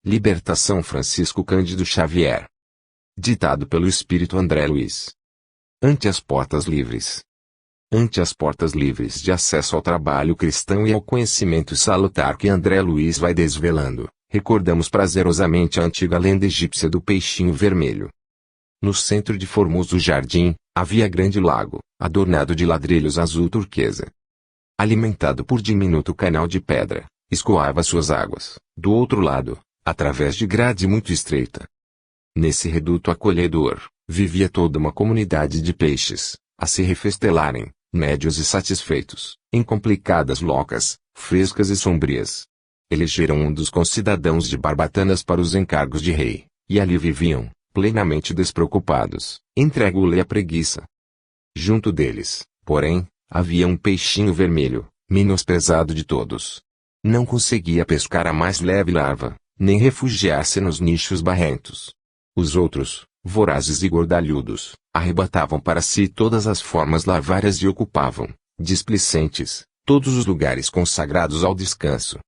Libertação Francisco Cândido Xavier. Ditado pelo Espírito André Luiz. Ante as portas livres. Ante as portas livres de acesso ao trabalho cristão e ao conhecimento salutar que André Luiz vai desvelando, recordamos prazerosamente a antiga lenda egípcia do peixinho vermelho. No centro de formoso jardim, havia grande lago, adornado de ladrilhos azul turquesa. Alimentado por diminuto canal de pedra, escoava suas águas, do outro lado, através de grade muito estreita. Nesse reduto acolhedor, vivia toda uma comunidade de peixes, a se refestelarem, médios e satisfeitos, em complicadas locas, frescas e sombrias. Elegeram um dos concidadãos de Barbatanas para os encargos de rei, e ali viviam, plenamente despreocupados, entregue-lhe a preguiça. Junto deles, porém, havia um peixinho vermelho, menosprezado de todos. Não conseguia pescar a mais leve larva, nem refugiar-se nos nichos barrentos. Os outros, vorazes e gordalhudos, arrebatavam para si todas as formas larvárias e ocupavam, displicentes, todos os lugares consagrados ao descanso.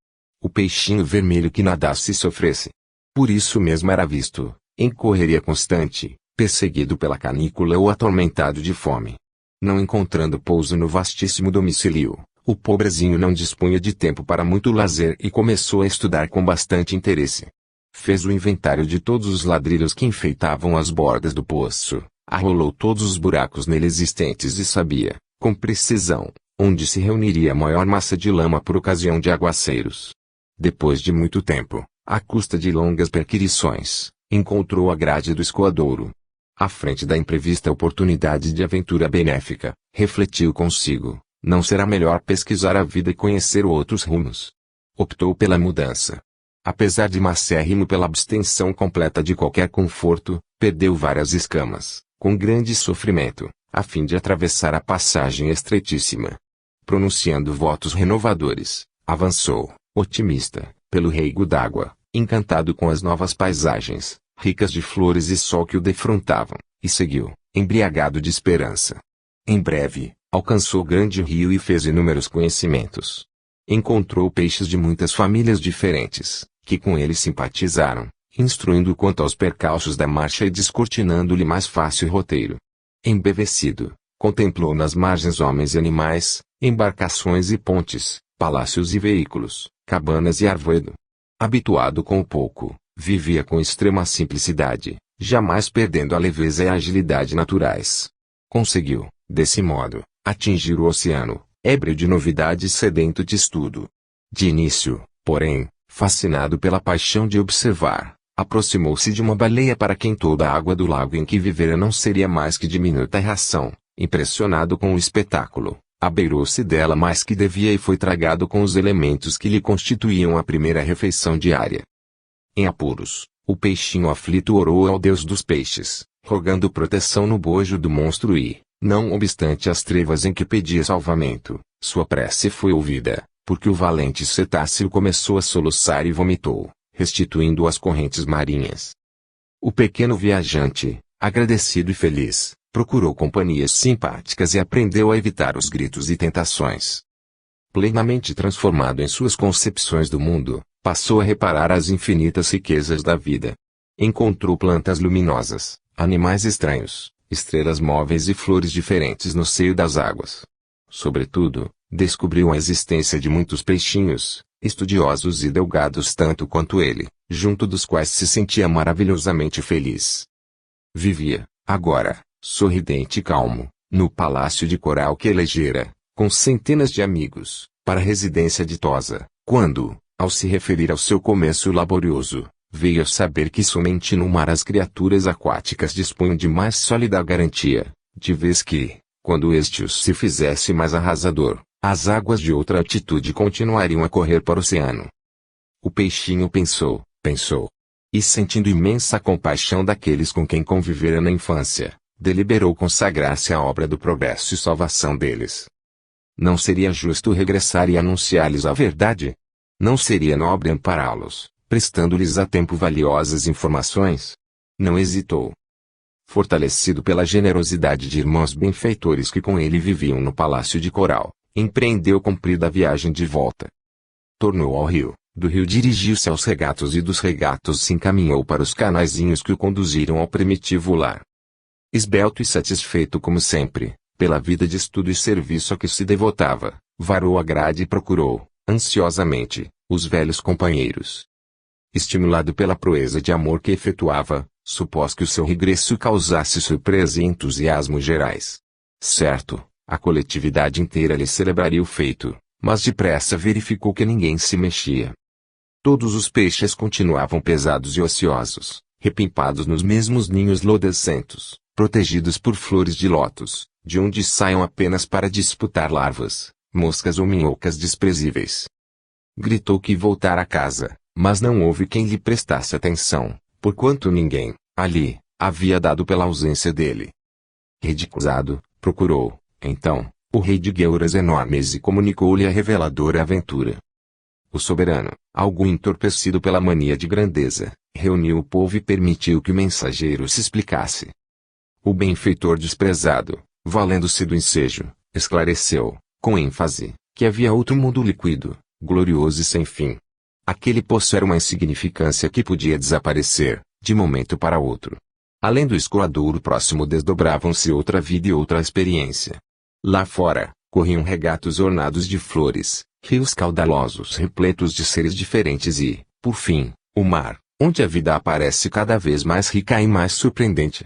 O peixinho vermelho que nadasse e sofresse. Por isso mesmo era visto, em correria constante, perseguido pela canícula ou atormentado de fome. Não encontrando pouso no vastíssimo domicílio, o pobrezinho não dispunha de tempo para muito lazer e começou a estudar com bastante interesse. Fez o inventário de todos os ladrilhos que enfeitavam as bordas do poço, arrolou todos os buracos nele existentes e sabia, com precisão, onde se reuniria a maior massa de lama por ocasião de aguaceiros. Depois de muito tempo, à custa de longas perquirições, encontrou a grade do escoadouro. À frente da imprevista oportunidade de aventura benéfica, refletiu consigo, não será melhor pesquisar a vida e conhecer outros rumos? Optou pela mudança. Apesar de macérrimo pela abstenção completa de qualquer conforto, perdeu várias escamas, com grande sofrimento, a fim de atravessar a passagem estreitíssima. Pronunciando votos renovadores, avançou, otimista, pelo reigo d'água, encantado com as novas paisagens, ricas de flores e sol que o defrontavam, e seguiu, embriagado de esperança. Em breve, alcançou grande rio e fez inúmeros conhecimentos. Encontrou peixes de muitas famílias diferentes, que com ele simpatizaram, instruindo quanto aos percalços da marcha e descortinando-lhe mais fácil roteiro. Embevecido, contemplou nas margens homens e animais, embarcações e pontes, palácios e veículos, cabanas e arvoredo. Habituado com o pouco, vivia com extrema simplicidade, jamais perdendo a leveza e a agilidade naturais. Conseguiu, desse modo, atingir o oceano, ébrio de novidade e sedento de estudo. De início, porém, fascinado pela paixão de observar, aproximou-se de uma baleia para quem toda a água do lago em que vivera não seria mais que diminuta ração. Impressionado com o espetáculo, abeirou-se dela mais que devia e foi tragado com os elementos que lhe constituíam a primeira refeição diária. Em apuros, o peixinho aflito orou ao Deus dos peixes, rogando proteção no bojo do monstro e, não obstante as trevas em que pedia salvamento, sua prece foi ouvida, porque o valente cetáceo começou a soluçar e vomitou, restituindo as correntes marinhas. O pequeno viajante, agradecido e feliz, procurou companhias simpáticas e aprendeu a evitar os gritos e tentações. Plenamente transformado em suas concepções do mundo, passou a reparar as infinitas riquezas da vida. Encontrou plantas luminosas, animais estranhos, estrelas móveis e flores diferentes no seio das águas. Sobretudo, descobriu a existência de muitos peixinhos, estudiosos e delgados tanto quanto ele, junto dos quais se sentia maravilhosamente feliz. Vivia, agora, sorridente e calmo, no palácio de coral que elegera, com centenas de amigos, para a residência ditosa, quando, ao se referir ao seu começo laborioso, veio a saber que somente no mar as criaturas aquáticas dispunham de mais sólida garantia, de vez que, quando este se fizesse mais arrasador, as águas de outra altitude continuariam a correr para o oceano. O peixinho pensou, e sentindo imensa compaixão daqueles com quem convivera na infância, deliberou consagrar-se à obra do progresso e salvação deles. Não seria justo regressar e anunciar-lhes a verdade? Não seria nobre ampará-los, prestando-lhes a tempo valiosas informações? Não hesitou. Fortalecido pela generosidade de irmãos benfeitores que com ele viviam no palácio de coral, empreendeu comprida viagem de volta. Tornou ao rio, Do rio dirigiu-se aos regatos e dos regatos se encaminhou para os canaizinhos que o conduziram ao primitivo lar. Esbelto e satisfeito como sempre, pela vida de estudo e serviço a que se devotava, varou a grade e procurou, ansiosamente, os velhos companheiros. Estimulado pela proeza de amor que efetuava, supôs que o seu regresso causasse surpresa e entusiasmo gerais. Certo, a coletividade inteira lhe celebraria o feito, mas depressa verificou que ninguém se mexia. Todos os peixes continuavam pesados e ociosos, repimpados nos mesmos ninhos lodecentos, protegidos por flores de lótus, de onde saiam apenas para disputar larvas, moscas ou minhocas desprezíveis. Gritou que voltara a casa, mas não houve quem lhe prestasse atenção, porquanto ninguém, ali, havia dado pela ausência dele. Ridiculizado, procurou, então, o rei de gueuras enormes e comunicou-lhe a reveladora aventura. O soberano, algo entorpecido pela mania de grandeza, reuniu o povo e permitiu que o mensageiro se explicasse. O benfeitor desprezado, valendo-se do ensejo, esclareceu, com ênfase, que havia outro mundo líquido, glorioso e sem fim. Aquele poço era uma insignificância que podia desaparecer, de momento para outro. Além do escoadouro próximo desdobravam-se outra vida e outra experiência. Lá fora, corriam regatos ornados de flores, rios caudalosos repletos de seres diferentes e, por fim, o mar, onde a vida aparece cada vez mais rica e mais surpreendente.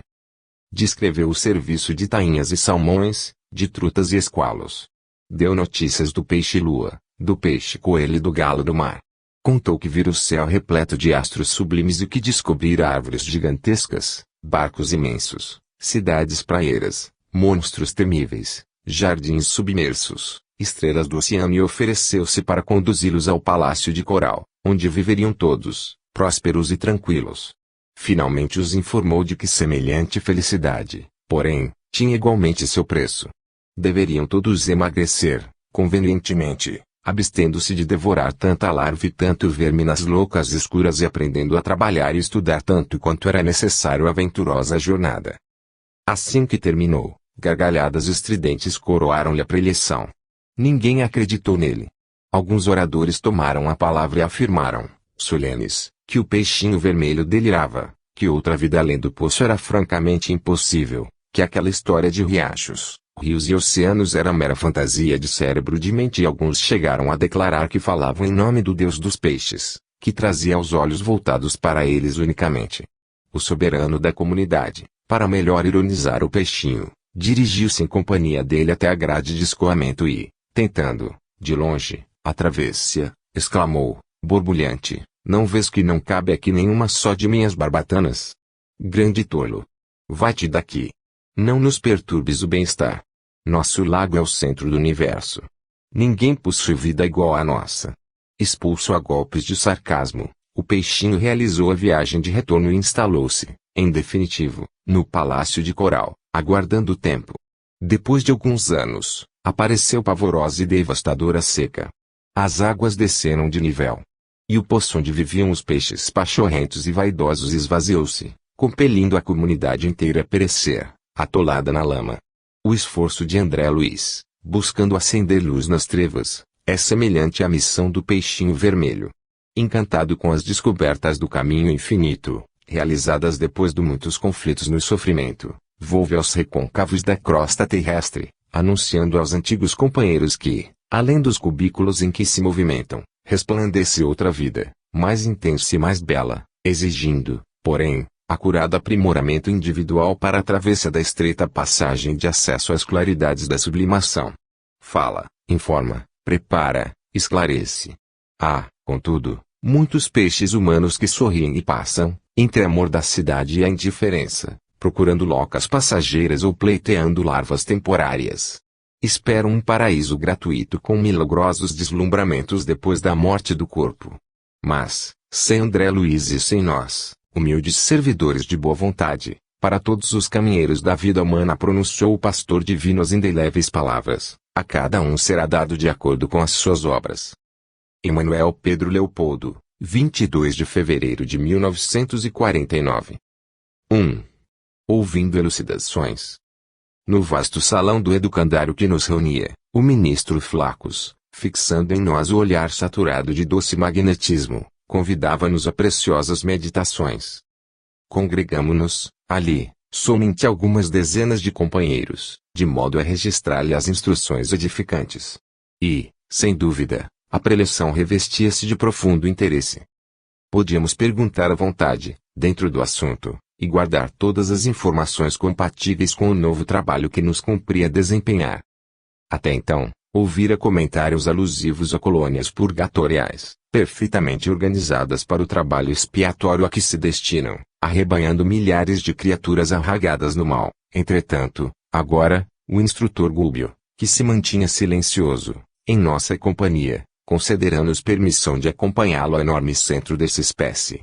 Descreveu o serviço de tainhas e salmões, de trutas e esqualos. Deu notícias do peixe-lua, do peixe-coelho e do galo do mar. Contou que vira o céu repleto de astros sublimes e que descobrira árvores gigantescas, barcos imensos, cidades praeiras, monstros temíveis, jardins submersos, estrelas do oceano e ofereceu-se para conduzi-los ao palácio de coral, onde viveriam todos, prósperos e tranquilos. Finalmente os informou de que semelhante felicidade, porém, tinha igualmente seu preço. Deveriam todos emagrecer, convenientemente, abstendo-se de devorar tanta larva e tanto verme nas loucas escuras e aprendendo a trabalhar e estudar tanto quanto era necessário à venturosa jornada. Assim que terminou, gargalhadas estridentes coroaram-lhe a preleção. Ninguém acreditou nele. Alguns oradores tomaram a palavra e afirmaram, solenes, que o peixinho vermelho delirava, que outra vida além do poço era francamente impossível, que aquela história de riachos, rios e oceanos era mera fantasia de cérebro de mente e alguns chegaram a declarar que falavam em nome do Deus dos peixes, que trazia os olhos voltados para eles unicamente. O soberano da comunidade, para melhor ironizar o peixinho, dirigiu-se em companhia dele até a grade de escoamento e, tentando, de longe, a travessia, exclamou, borbulhante, não vês que não cabe aqui nenhuma só de minhas barbatanas? Grande tolo! Vai-te daqui! Não nos perturbes o bem-estar. Nosso lago é o centro do universo. Ninguém possui vida igual à nossa. Expulso a golpes de sarcasmo, o peixinho realizou a viagem de retorno e instalou-se, em definitivo, no palácio de coral, aguardando o tempo. Depois de alguns anos, apareceu pavorosa e devastadora seca. As águas desceram de nível. E o poço onde viviam os peixes pachorrentos e vaidosos esvaziou-se, compelindo a comunidade inteira a perecer, atolada na lama. O esforço de André Luiz, buscando acender luz nas trevas, é semelhante à missão do peixinho vermelho. Encantado com as descobertas do caminho infinito, realizadas depois de muitos conflitos no sofrimento, volve aos recôncavos da crosta terrestre, anunciando aos antigos companheiros que, além dos cubículos em que se movimentam, resplandece outra vida, mais intensa e mais bela, exigindo, porém, acurado aprimoramento individual para a travessa da estreita passagem de acesso às claridades da sublimação. Fala, informa, prepara, esclarece. Há, contudo, muitos peixes humanos que sorriem e passam, entre a mordacidade e a indiferença, procurando locas passageiras ou pleiteando larvas temporárias. Esperam um paraíso gratuito com milagrosos deslumbramentos depois da morte do corpo. Mas, sem André Luiz e sem nós, humildes servidores de boa vontade, para todos os caminheiros da vida humana pronunciou o pastor divino as indeléveis palavras, a cada um será dado de acordo com as suas obras. Emanuel Pedro Leopoldo, 22 de fevereiro de 1949. 1. Ouvindo elucidações. No vasto salão do educandário que nos reunia, o ministro Flacos, Fixando em nós o olhar saturado de doce magnetismo, convidava-nos a preciosas meditações. Congregamo-nos, ali, somente algumas dezenas de companheiros, de modo a registrar-lhe as instruções edificantes. E, sem dúvida, a preleção revestia-se de profundo interesse. Podíamos perguntar à vontade, dentro do assunto, e guardar todas as informações compatíveis com o novo trabalho que nos cumpria desempenhar. Até então, ouvira comentários alusivos a colônias purgatoriais, perfeitamente organizadas para o trabalho expiatório a que se destinam, arrebanhando milhares de criaturas arragadas no mal. Entretanto, agora, o instrutor Gúbio, que se mantinha silencioso, em nossa companhia, concederá-nos permissão de acompanhá-lo ao enorme centro dessa espécie.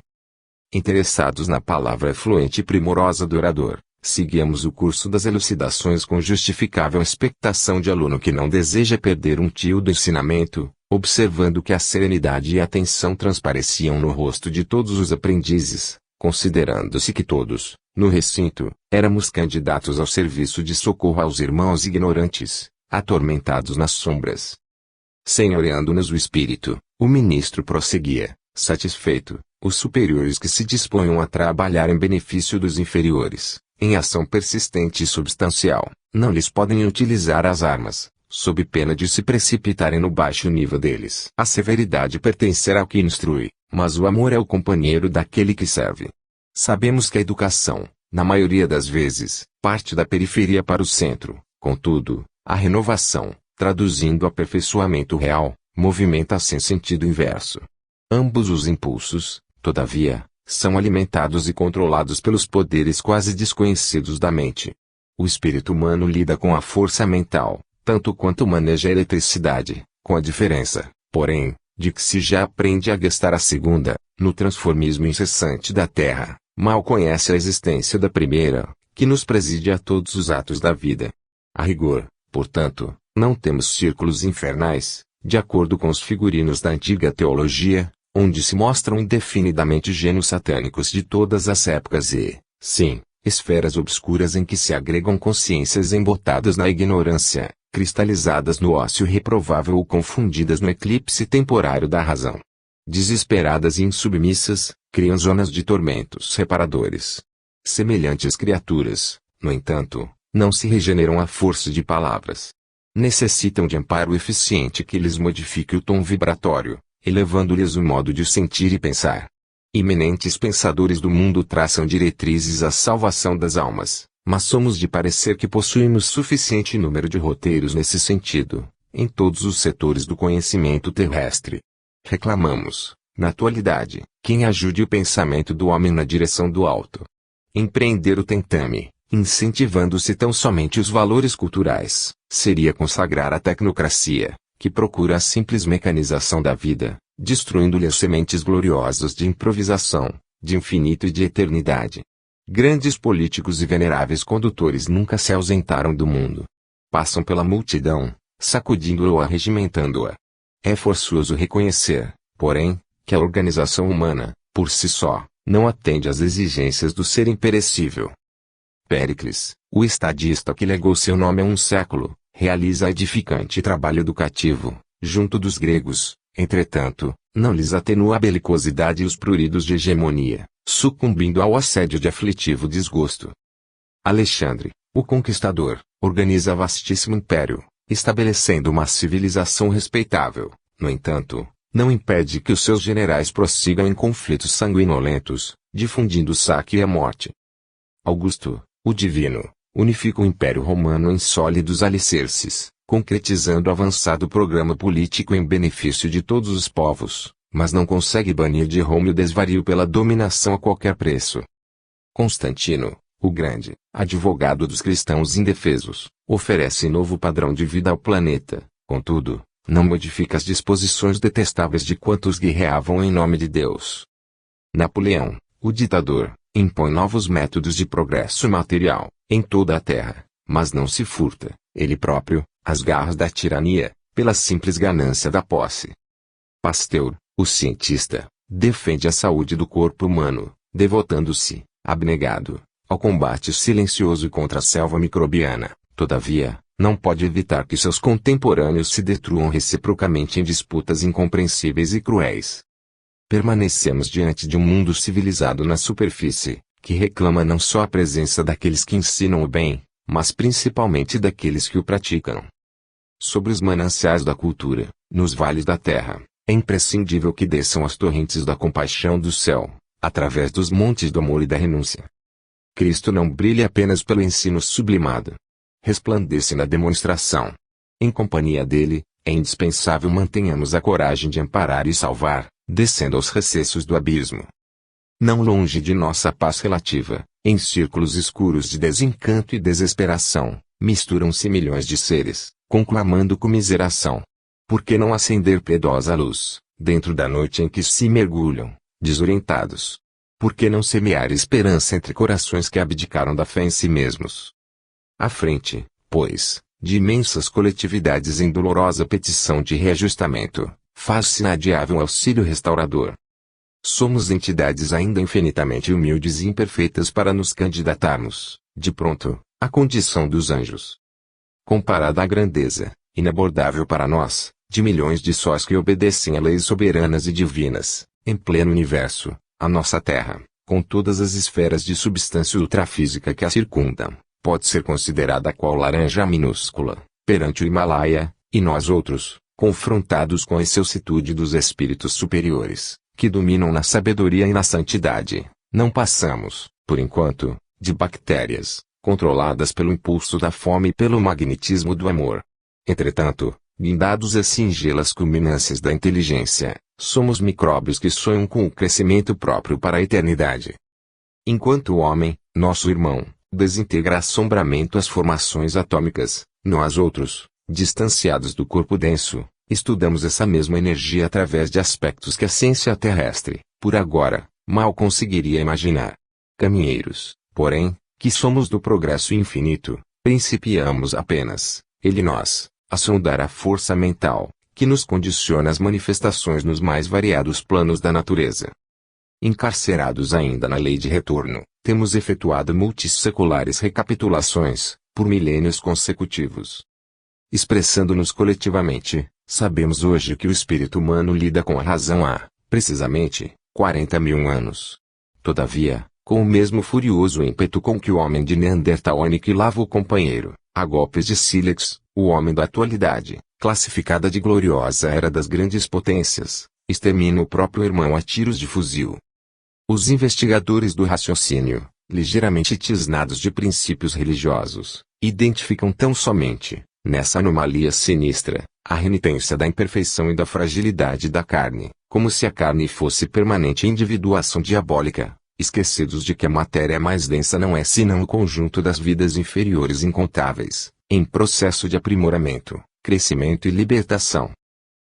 Interessados na palavra fluente e primorosa do orador, seguíamos o curso das elucidações com justificável expectação de aluno que não deseja perder um tio do ensinamento, observando que a serenidade e a atenção transpareciam no rosto de todos os aprendizes, considerando-se que todos, no recinto, éramos candidatos ao serviço de socorro aos irmãos ignorantes, atormentados nas sombras. Senhoreando-nos o espírito, o ministro prosseguia, satisfeito, os superiores que se disponham a trabalhar em benefício dos inferiores, em ação persistente e substancial, não lhes podem utilizar as armas, sob pena de se precipitarem no baixo nível deles. A severidade pertencerá ao que instrui, mas o amor é o companheiro daquele que serve. Sabemos que a educação, na maioria das vezes, parte da periferia para o centro, contudo, a renovação, traduzindo o aperfeiçoamento real, movimenta-se em sentido inverso. Ambos os impulsos, todavia, são alimentados e controlados pelos poderes quase desconhecidos da mente. O espírito humano lida com a força mental, tanto quanto maneja a eletricidade, com a diferença, porém, de que se já aprende a gastar a segunda, no transformismo incessante da Terra, mal conhece a existência da primeira, que nos preside a todos os atos da vida. A rigor, portanto, não temos círculos infernais, de acordo com os figurinos da antiga teologia, onde se mostram indefinidamente gênios satânicos de todas as épocas e, sim, esferas obscuras em que se agregam consciências embotadas na ignorância, cristalizadas no ócio reprovável ou confundidas no eclipse temporário da razão. Desesperadas e insubmissas, criam zonas de tormentos reparadores. Semelhantes criaturas, no entanto, não se regeneram à força de palavras. Necessitam de amparo eficiente que lhes modifique o tom vibratório, elevando-lhes o modo de sentir e pensar. Eminentes pensadores do mundo traçam diretrizes à salvação das almas, mas somos de parecer que possuímos suficiente número de roteiros nesse sentido, em todos os setores do conhecimento terrestre. Reclamamos, na atualidade, quem ajude o pensamento do homem na direção do alto. Empreender o tentame, incentivando-se tão somente os valores culturais, seria consagrar a tecnocracia, que procura a simples mecanização da vida, destruindo-lhe as sementes gloriosas de improvisação, de infinito e de eternidade. Grandes políticos e veneráveis condutores nunca se ausentaram do mundo. Passam pela multidão, sacudindo-a ou arregimentando-a. É forçoso reconhecer, porém, que a organização humana, por si só, não atende às exigências do ser imperecível. Péricles, o estadista que legou seu nome a um século, realiza edificante trabalho educativo, junto dos gregos, entretanto, não lhes atenua a belicosidade e os pruridos de hegemonia, sucumbindo ao assédio de aflitivo desgosto. Alexandre, o Conquistador, organiza vastíssimo império, estabelecendo uma civilização respeitável, no entanto, não impede que os seus generais prossigam em conflitos sanguinolentos, difundindo o saque e a morte. Augusto, o Divino, unifica o Império Romano em sólidos alicerces, concretizando avançado programa político em benefício de todos os povos, mas não consegue banir de Roma o desvario pela dominação a qualquer preço. Constantino, o Grande, advogado dos cristãos indefesos, oferece novo padrão de vida ao planeta, contudo, não modifica as disposições detestáveis de quantos guerreavam em nome de Deus. Napoleão, o ditador, impõe novos métodos de progresso material, em toda a terra, mas não se furta, ele próprio, às garras da tirania, pela simples ganância da posse. Pasteur, o cientista, defende a saúde do corpo humano, devotando-se, abnegado, ao combate silencioso contra a selva microbiana, todavia, não pode evitar que seus contemporâneos se destruam reciprocamente em disputas incompreensíveis e cruéis. Permanecemos diante de um mundo civilizado na superfície, que reclama não só a presença daqueles que ensinam o bem, mas principalmente daqueles que o praticam. Sobre os mananciais da cultura, nos vales da terra, é imprescindível que desçam as torrentes da compaixão do céu, através dos montes do amor e da renúncia. Cristo não brilha apenas pelo ensino sublimado. Resplandece na demonstração. Em companhia dele, é indispensável mantenhamos a coragem de amparar e salvar, descendo aos recessos do abismo. Não longe de nossa paz relativa, em círculos escuros de desencanto e desesperação, misturam-se milhões de seres, conclamando comiseração. Por que não acender piedosa luz, dentro da noite em que se mergulham, desorientados? Por que não semear esperança entre corações que abdicaram da fé em si mesmos? À frente, pois, de imensas coletividades em dolorosa petição de reajustamento, faz-se inadiável auxílio restaurador. Somos entidades ainda infinitamente humildes e imperfeitas para nos candidatarmos, de pronto, à condição dos anjos. Comparada à grandeza, inabordável para nós, de milhões de sóis que obedecem a leis soberanas e divinas, em pleno universo, a nossa Terra, com todas as esferas de substância ultrafísica que a circundam, pode ser considerada qual laranja minúscula, perante o Himalaia, e nós outros, confrontados com a excelsitude dos espíritos superiores, que dominam na sabedoria e na santidade, não passamos, por enquanto, de bactérias, controladas pelo impulso da fome e pelo magnetismo do amor. Entretanto, guindados às singelas culminâncias da inteligência, somos micróbios que sonham com o crescimento próprio para a eternidade. Enquanto o homem, nosso irmão, desintegra assombramento as formações atômicas, nós outros, distanciados do corpo denso, estudamos essa mesma energia através de aspectos que a ciência terrestre, por agora, mal conseguiria imaginar. Caminheiros, porém, que somos do progresso infinito, principiamos apenas, ele nós, a sondar a força mental, que nos condiciona as manifestações nos mais variados planos da natureza. Encarcerados ainda na lei de retorno, temos efetuado multisseculares recapitulações, por milênios consecutivos. Expressando-nos coletivamente, sabemos hoje que o espírito humano lida com a razão há, precisamente, 40.000 anos. Todavia, com o mesmo furioso ímpeto com que o homem de Neandertal aniquilava o companheiro, a golpes de sílex, o homem da atualidade, classificada de gloriosa era das grandes potências, extermina o próprio irmão a tiros de fuzil. Os investigadores do raciocínio, ligeiramente tisnados de princípios religiosos, identificam tão somente, nessa anomalia sinistra, a renitência da imperfeição e da fragilidade da carne, como se a carne fosse permanente individuação diabólica, esquecidos de que a matéria mais densa não é senão o conjunto das vidas inferiores incontáveis, em processo de aprimoramento, crescimento e libertação.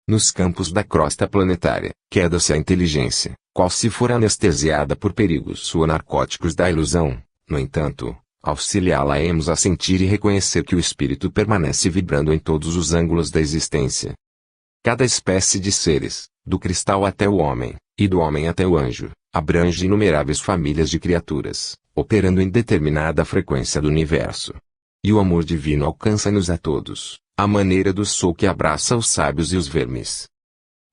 Nos campos da crosta planetária, queda-se a inteligência, qual se for anestesiada por perigos ou narcóticos da ilusão. No entanto, auxiliá-la-emos a sentir e reconhecer que o espírito permanece vibrando em todos os ângulos da existência. Cada espécie de seres, do cristal até o homem, e do homem até o anjo, abrange inumeráveis famílias de criaturas, operando em determinada frequência do universo. E o amor divino alcança-nos a todos, à maneira do sol que abraça os sábios e os vermes.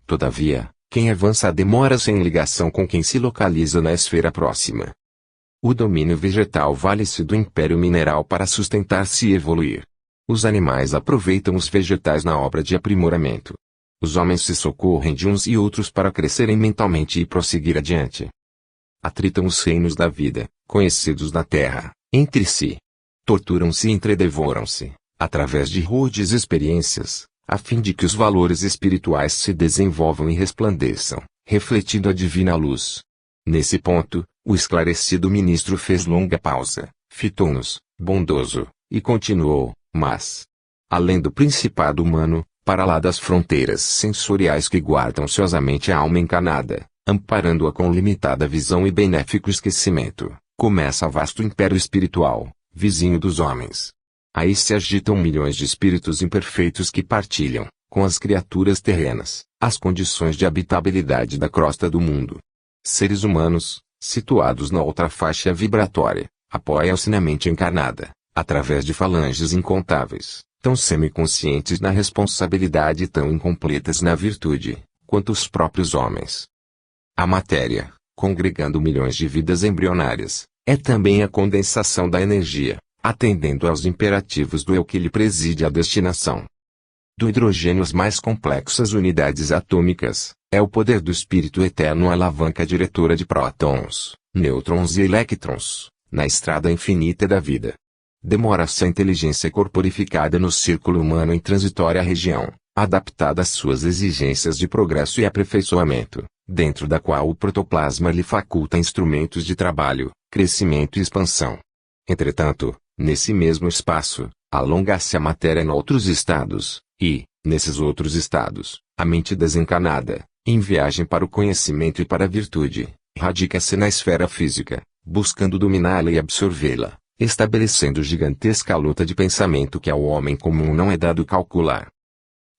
Todavia, quem avança demora-se em ligação com quem se localiza na esfera próxima. O domínio vegetal vale-se do império mineral para sustentar-se e evoluir. Os animais aproveitam os vegetais na obra de aprimoramento. Os homens se socorrem de uns e outros para crescerem mentalmente e prosseguir adiante. Atritam os reinos da vida, conhecidos na terra, entre si. Torturam-se e entredevoram-se, através de rudes experiências, a fim de que os valores espirituais se desenvolvam e resplandeçam, refletindo a divina luz. Nesse ponto, o esclarecido ministro fez longa pausa, fitou-nos, bondoso, e continuou, mas, além do principado humano, para lá das fronteiras sensoriais que guardam ciosamente a alma encarnada, amparando-a com limitada visão e benéfico esquecimento, começa vasto império espiritual, vizinho dos homens. Aí se agitam milhões de espíritos imperfeitos que partilham, com as criaturas terrenas, as condições de habitabilidade da crosta do mundo. Seres humanos, situados na outra faixa vibratória, apoiam-se na mente encarnada, através de falanges incontáveis, tão semiconscientes na responsabilidade e tão incompletas na virtude, quanto os próprios homens. A matéria, congregando milhões de vidas embrionárias, é também a condensação da energia, atendendo aos imperativos do eu que lhe preside a destinação. Do hidrogênio às mais complexas unidades atômicas, é o poder do Espírito Eterno a alavanca diretora de prótons, nêutrons e elétrons, na estrada infinita da vida. Demora-se a inteligência corporificada no círculo humano em transitória região, adaptada às suas exigências de progresso e aperfeiçoamento, dentro da qual o protoplasma lhe faculta instrumentos de trabalho, crescimento e expansão. Entretanto, nesse mesmo espaço, alonga-se a matéria em outros estados, e, nesses outros estados, a mente desencanada, em viagem para o conhecimento e para a virtude, radica-se na esfera física, buscando dominá-la e absorvê-la, estabelecendo gigantesca luta de pensamento que ao homem comum não é dado calcular.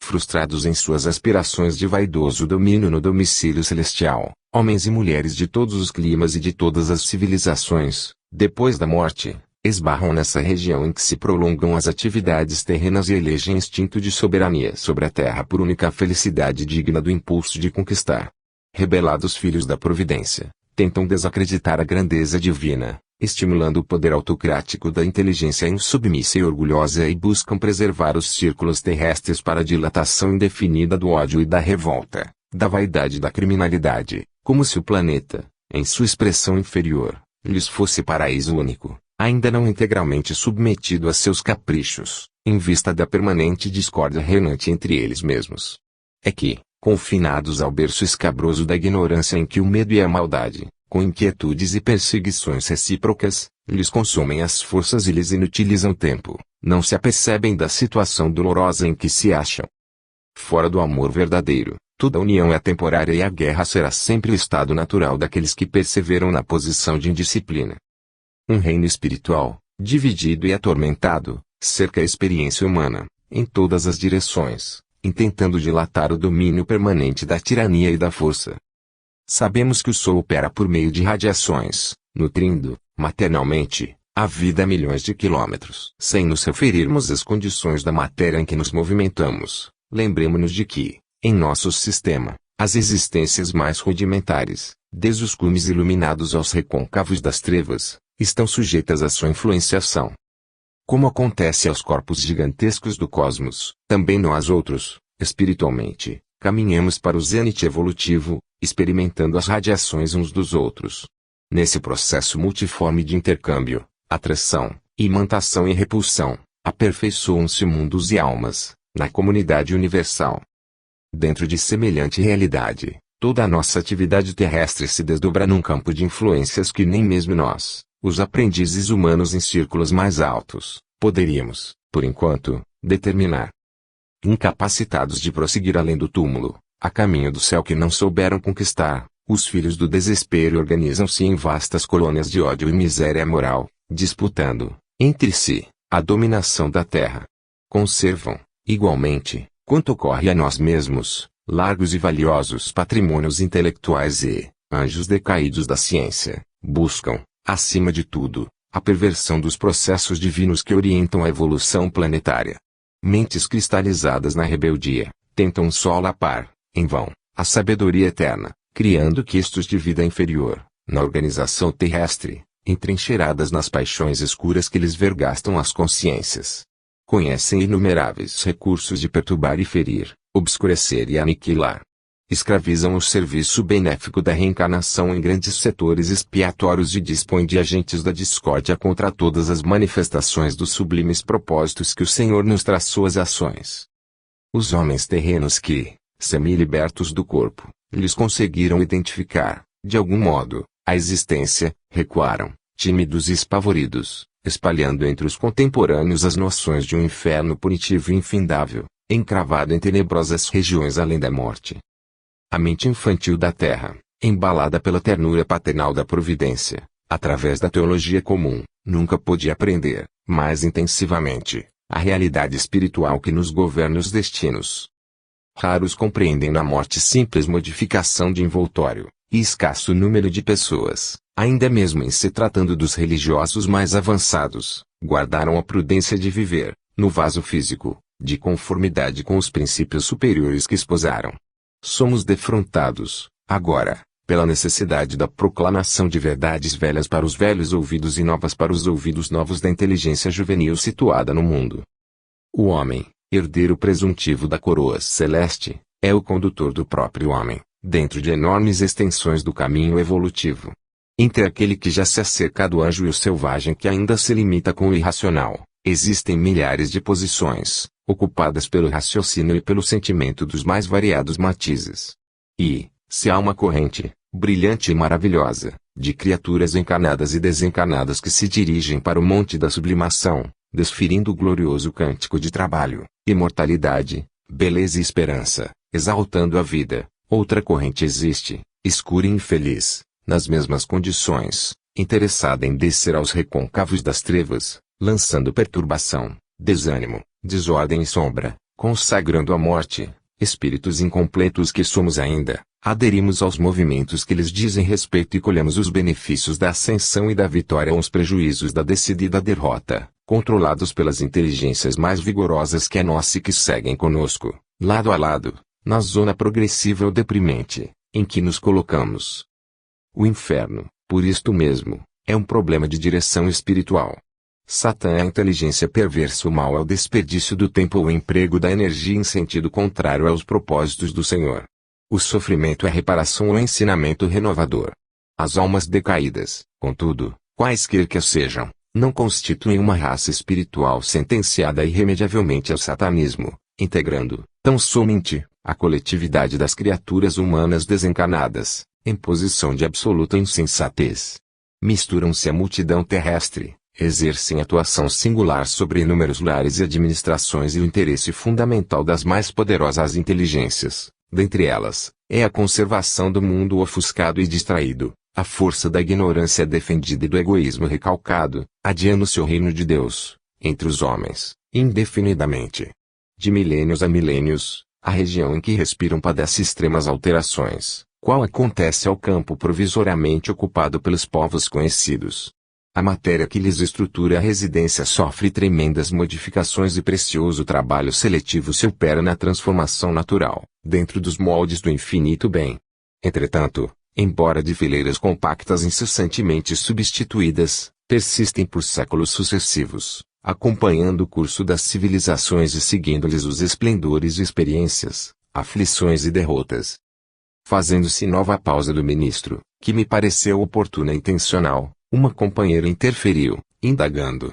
Frustrados em suas aspirações de vaidoso domínio no domicílio celestial, homens e mulheres de todos os climas e de todas as civilizações, depois da morte, esbarram nessa região em que se prolongam as atividades terrenas e elegem instinto de soberania sobre a terra por única felicidade digna do impulso de conquistar. Rebelados filhos da providência, tentam desacreditar a grandeza divina, estimulando o poder autocrático da inteligência insubmissa e orgulhosa e buscam preservar os círculos terrestres para a dilatação indefinida do ódio e da revolta, da vaidade e da criminalidade, como se o planeta, em sua expressão inferior, lhes fosse paraíso único, ainda não integralmente submetido a seus caprichos, em vista da permanente discórdia reinante entre eles mesmos. É que, confinados ao berço escabroso da ignorância em que o medo e a maldade, com inquietudes e perseguições recíprocas, lhes consomem as forças e lhes inutilizam o tempo, não se apercebem da situação dolorosa em que se acham. Fora do amor verdadeiro, toda união é temporária e a guerra será sempre o estado natural daqueles que perseveram na posição de indisciplina. Um reino espiritual, dividido e atormentado, cerca a experiência humana, em todas as direções, intentando dilatar o domínio permanente da tirania e da força. Sabemos que o Sol opera por meio de radiações, nutrindo, maternalmente, a vida a milhões de quilômetros. Sem nos referirmos às condições da matéria em que nos movimentamos, lembremos-nos de que, em nosso sistema, as existências mais rudimentares, desde os cumes iluminados aos recôncavos das trevas, estão sujeitas à sua influenciação. Como acontece aos corpos gigantescos do cosmos, também nós outros, espiritualmente, caminhamos para o zênite evolutivo, experimentando as radiações uns dos outros. Nesse processo multiforme de intercâmbio, atração, imantação e repulsão, aperfeiçoam-se mundos e almas, na comunidade universal. Dentro de semelhante realidade, toda a nossa atividade terrestre se desdobra num campo de influências que nem mesmo nós, os aprendizes humanos em círculos mais altos, poderíamos, por enquanto, determinar. Incapacitados de prosseguir além do túmulo, a caminho do céu que não souberam conquistar, os filhos do desespero organizam-se em vastas colônias de ódio e miséria moral, disputando, entre si, a dominação da terra. Conservam, igualmente, quanto ocorre a nós mesmos, largos e valiosos patrimônios intelectuais e, anjos decaídos da ciência, buscam, acima de tudo, a perversão dos processos divinos que orientam a evolução planetária. Mentes cristalizadas na rebeldia, tentam solapar, em vão, a sabedoria eterna, criando quistos de vida inferior, na organização terrestre, entrincheiradas nas paixões escuras que lhes vergastam as consciências. Conhecem inumeráveis recursos de perturbar e ferir, obscurecer e aniquilar. Escravizam o serviço benéfico da reencarnação em grandes setores expiatórios e dispõem de agentes da discórdia contra todas as manifestações dos sublimes propósitos que o Senhor nos traçou às ações. Os homens terrenos que, semi-libertos do corpo, lhes conseguiram identificar, de algum modo, a existência, recuaram, tímidos e espavoridos, espalhando entre os contemporâneos as noções de um inferno punitivo e infindável, encravado em tenebrosas regiões além da morte. A mente infantil da terra, embalada pela ternura paternal da providência, através da teologia comum, nunca pôde aprender, mais intensivamente, a realidade espiritual que nos governa os destinos. Raros compreendem na morte simples modificação de envoltório, e escasso número de pessoas, ainda mesmo em se tratando dos religiosos mais avançados, guardaram a prudência de viver, no vaso físico, de conformidade com os princípios superiores que esposaram. Somos defrontados, agora, pela necessidade da proclamação de verdades velhas para os velhos ouvidos e novas para os ouvidos novos da inteligência juvenil situada no mundo. O homem, herdeiro presuntivo da coroa celeste, é o condutor do próprio homem, dentro de enormes extensões do caminho evolutivo. Entre aquele que já se acerca do anjo e o selvagem que ainda se limita com o irracional, existem milhares de posições, ocupadas pelo raciocínio e pelo sentimento dos mais variados matizes. E, se há uma corrente, brilhante e maravilhosa, de criaturas encarnadas e desencarnadas que se dirigem para o monte da sublimação, desferindo o glorioso cântico de trabalho, imortalidade, beleza e esperança, exaltando a vida, outra corrente existe, escura e infeliz, nas mesmas condições, interessada em descer aos recôncavos das trevas, lançando perturbação, desânimo, desordem e sombra, consagrando a morte. Espíritos incompletos que somos ainda, aderimos aos movimentos que lhes dizem respeito e colhemos os benefícios da ascensão e da vitória ou os prejuízos da decidida derrota, controlados pelas inteligências mais vigorosas que a nossa e que seguem conosco, lado a lado, na zona progressiva ou deprimente, em que nos colocamos. O inferno, por isto mesmo, é um problema de direção espiritual. Satã é a inteligência perversa, o mal é o desperdício do tempo ou o emprego da energia em sentido contrário aos propósitos do Senhor. O sofrimento é reparação ou ensinamento renovador. As almas decaídas, contudo, quaisquer que sejam, não constituem uma raça espiritual sentenciada irremediavelmente ao satanismo, integrando, tão somente, a coletividade das criaturas humanas desencarnadas, em posição de absoluta insensatez. Misturam-se à multidão terrestre, exercem atuação singular sobre inúmeros lares e administrações e o interesse fundamental das mais poderosas inteligências, dentre elas, é a conservação do mundo ofuscado e distraído, a força da ignorância defendida e do egoísmo recalcado, adiando-se o reino de Deus, entre os homens, indefinidamente. De milênios a milênios, a região em que respiram padece extremas alterações, qual acontece ao campo provisoriamente ocupado pelos povos conhecidos. A matéria que lhes estrutura a residência sofre tremendas modificações e precioso trabalho seletivo se opera na transformação natural, dentro dos moldes do infinito bem. Entretanto, embora de fileiras compactas incessantemente substituídas, persistem por séculos sucessivos, acompanhando o curso das civilizações e seguindo-lhes os esplendores e experiências, aflições e derrotas. Fazendo-se nova pausa do ministro, que me pareceu oportuna e intencional, uma companheira interferiu, indagando.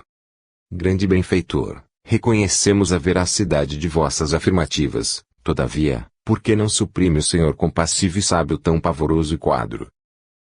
Grande benfeitor, reconhecemos a veracidade de vossas afirmativas, todavia, por que não suprime o Senhor compassivo e sábio tão pavoroso quadro?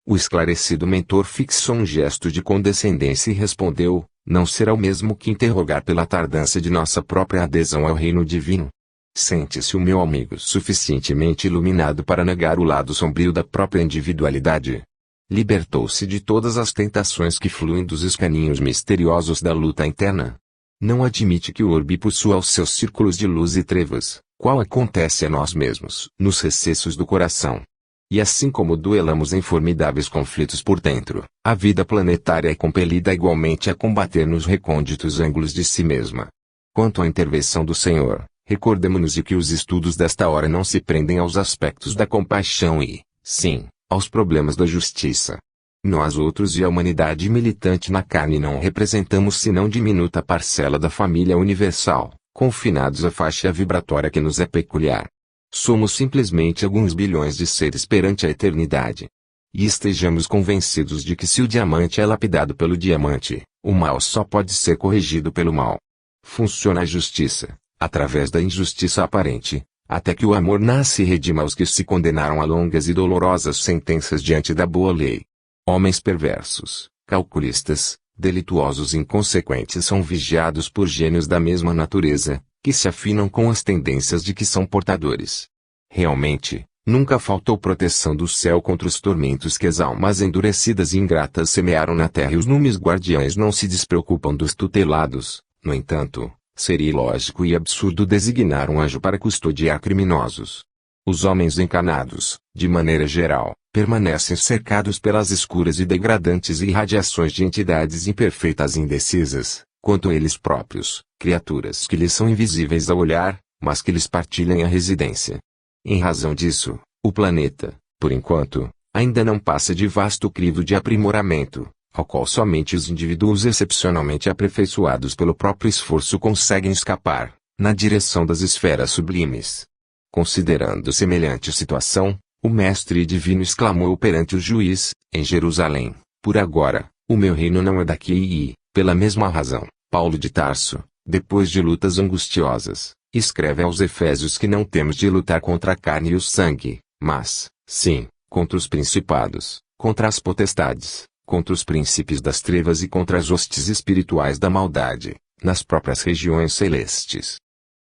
O esclarecido mentor fixou um gesto de condescendência e respondeu, não será o mesmo que interrogar pela tardança de nossa própria adesão ao reino divino. Sente-se o meu amigo suficientemente iluminado para negar o lado sombrio da própria individualidade? Libertou-se de todas as tentações que fluem dos escaninhos misteriosos da luta interna? Não admite que o orbe possua os seus círculos de luz e trevas, qual acontece a nós mesmos, nos recessos do coração. E assim como duelamos em formidáveis conflitos por dentro, a vida planetária é compelida igualmente a combater nos recônditos ângulos de si mesma. Quanto à intervenção do Senhor, recordemo-nos de que os estudos desta hora não se prendem aos aspectos da compaixão e, sim, aos problemas da justiça. Nós outros e a humanidade militante na carne não representamos senão diminuta parcela da família universal, confinados à faixa vibratória que nos é peculiar. Somos simplesmente alguns bilhões de seres perante a eternidade. E estejamos convencidos de que se o diamante é lapidado pelo diamante, o mal só pode ser corrigido pelo mal. Funciona a justiça, através da injustiça aparente, até que o amor nasce e redima os que se condenaram a longas e dolorosas sentenças diante da boa lei. Homens perversos, calculistas, delituosos e inconsequentes são vigiados por gênios da mesma natureza, que se afinam com as tendências de que são portadores. Realmente, nunca faltou proteção do céu contra os tormentos que as almas endurecidas e ingratas semearam na terra e os numes guardiães não se despreocupam dos tutelados. No entanto, seria ilógico e absurdo designar um anjo para custodiar criminosos. Os homens encarnados, de maneira geral, permanecem cercados pelas escuras e degradantes irradiações de entidades imperfeitas e indecisas, quanto eles próprios, criaturas que lhes são invisíveis ao olhar, mas que lhes partilham a residência. Em razão disso, o planeta, por enquanto, ainda não passa de vasto crivo de aprimoramento, ao qual somente os indivíduos excepcionalmente aperfeiçoados pelo próprio esforço conseguem escapar, na direção das esferas sublimes. Considerando semelhante situação, o Mestre Divino exclamou perante o juiz, em Jerusalém: por agora, o meu reino não é daqui e, pela mesma razão, Paulo de Tarso, depois de lutas angustiosas, escreve aos Efésios que não temos de lutar contra a carne e o sangue, mas, sim, contra os principados, contra as potestades, contra os príncipes das trevas e contra as hostes espirituais da maldade, nas próprias regiões celestes.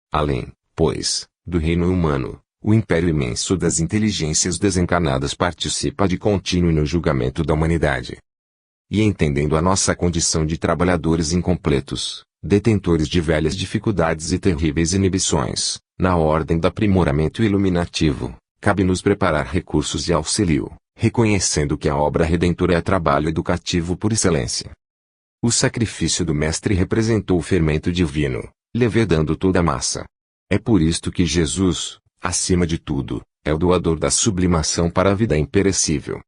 Além, pois, do reino humano, o império imenso das inteligências desencarnadas participa de contínuo no julgamento da humanidade. E entendendo a nossa condição de trabalhadores incompletos, detentores de velhas dificuldades e terríveis inibições, na ordem do aprimoramento iluminativo, cabe-nos preparar recursos de auxílio, reconhecendo que a obra redentora é trabalho educativo por excelência. O sacrifício do Mestre representou o fermento divino, levedando toda a massa. É por isto que Jesus, acima de tudo, é o doador da sublimação para a vida imperecível.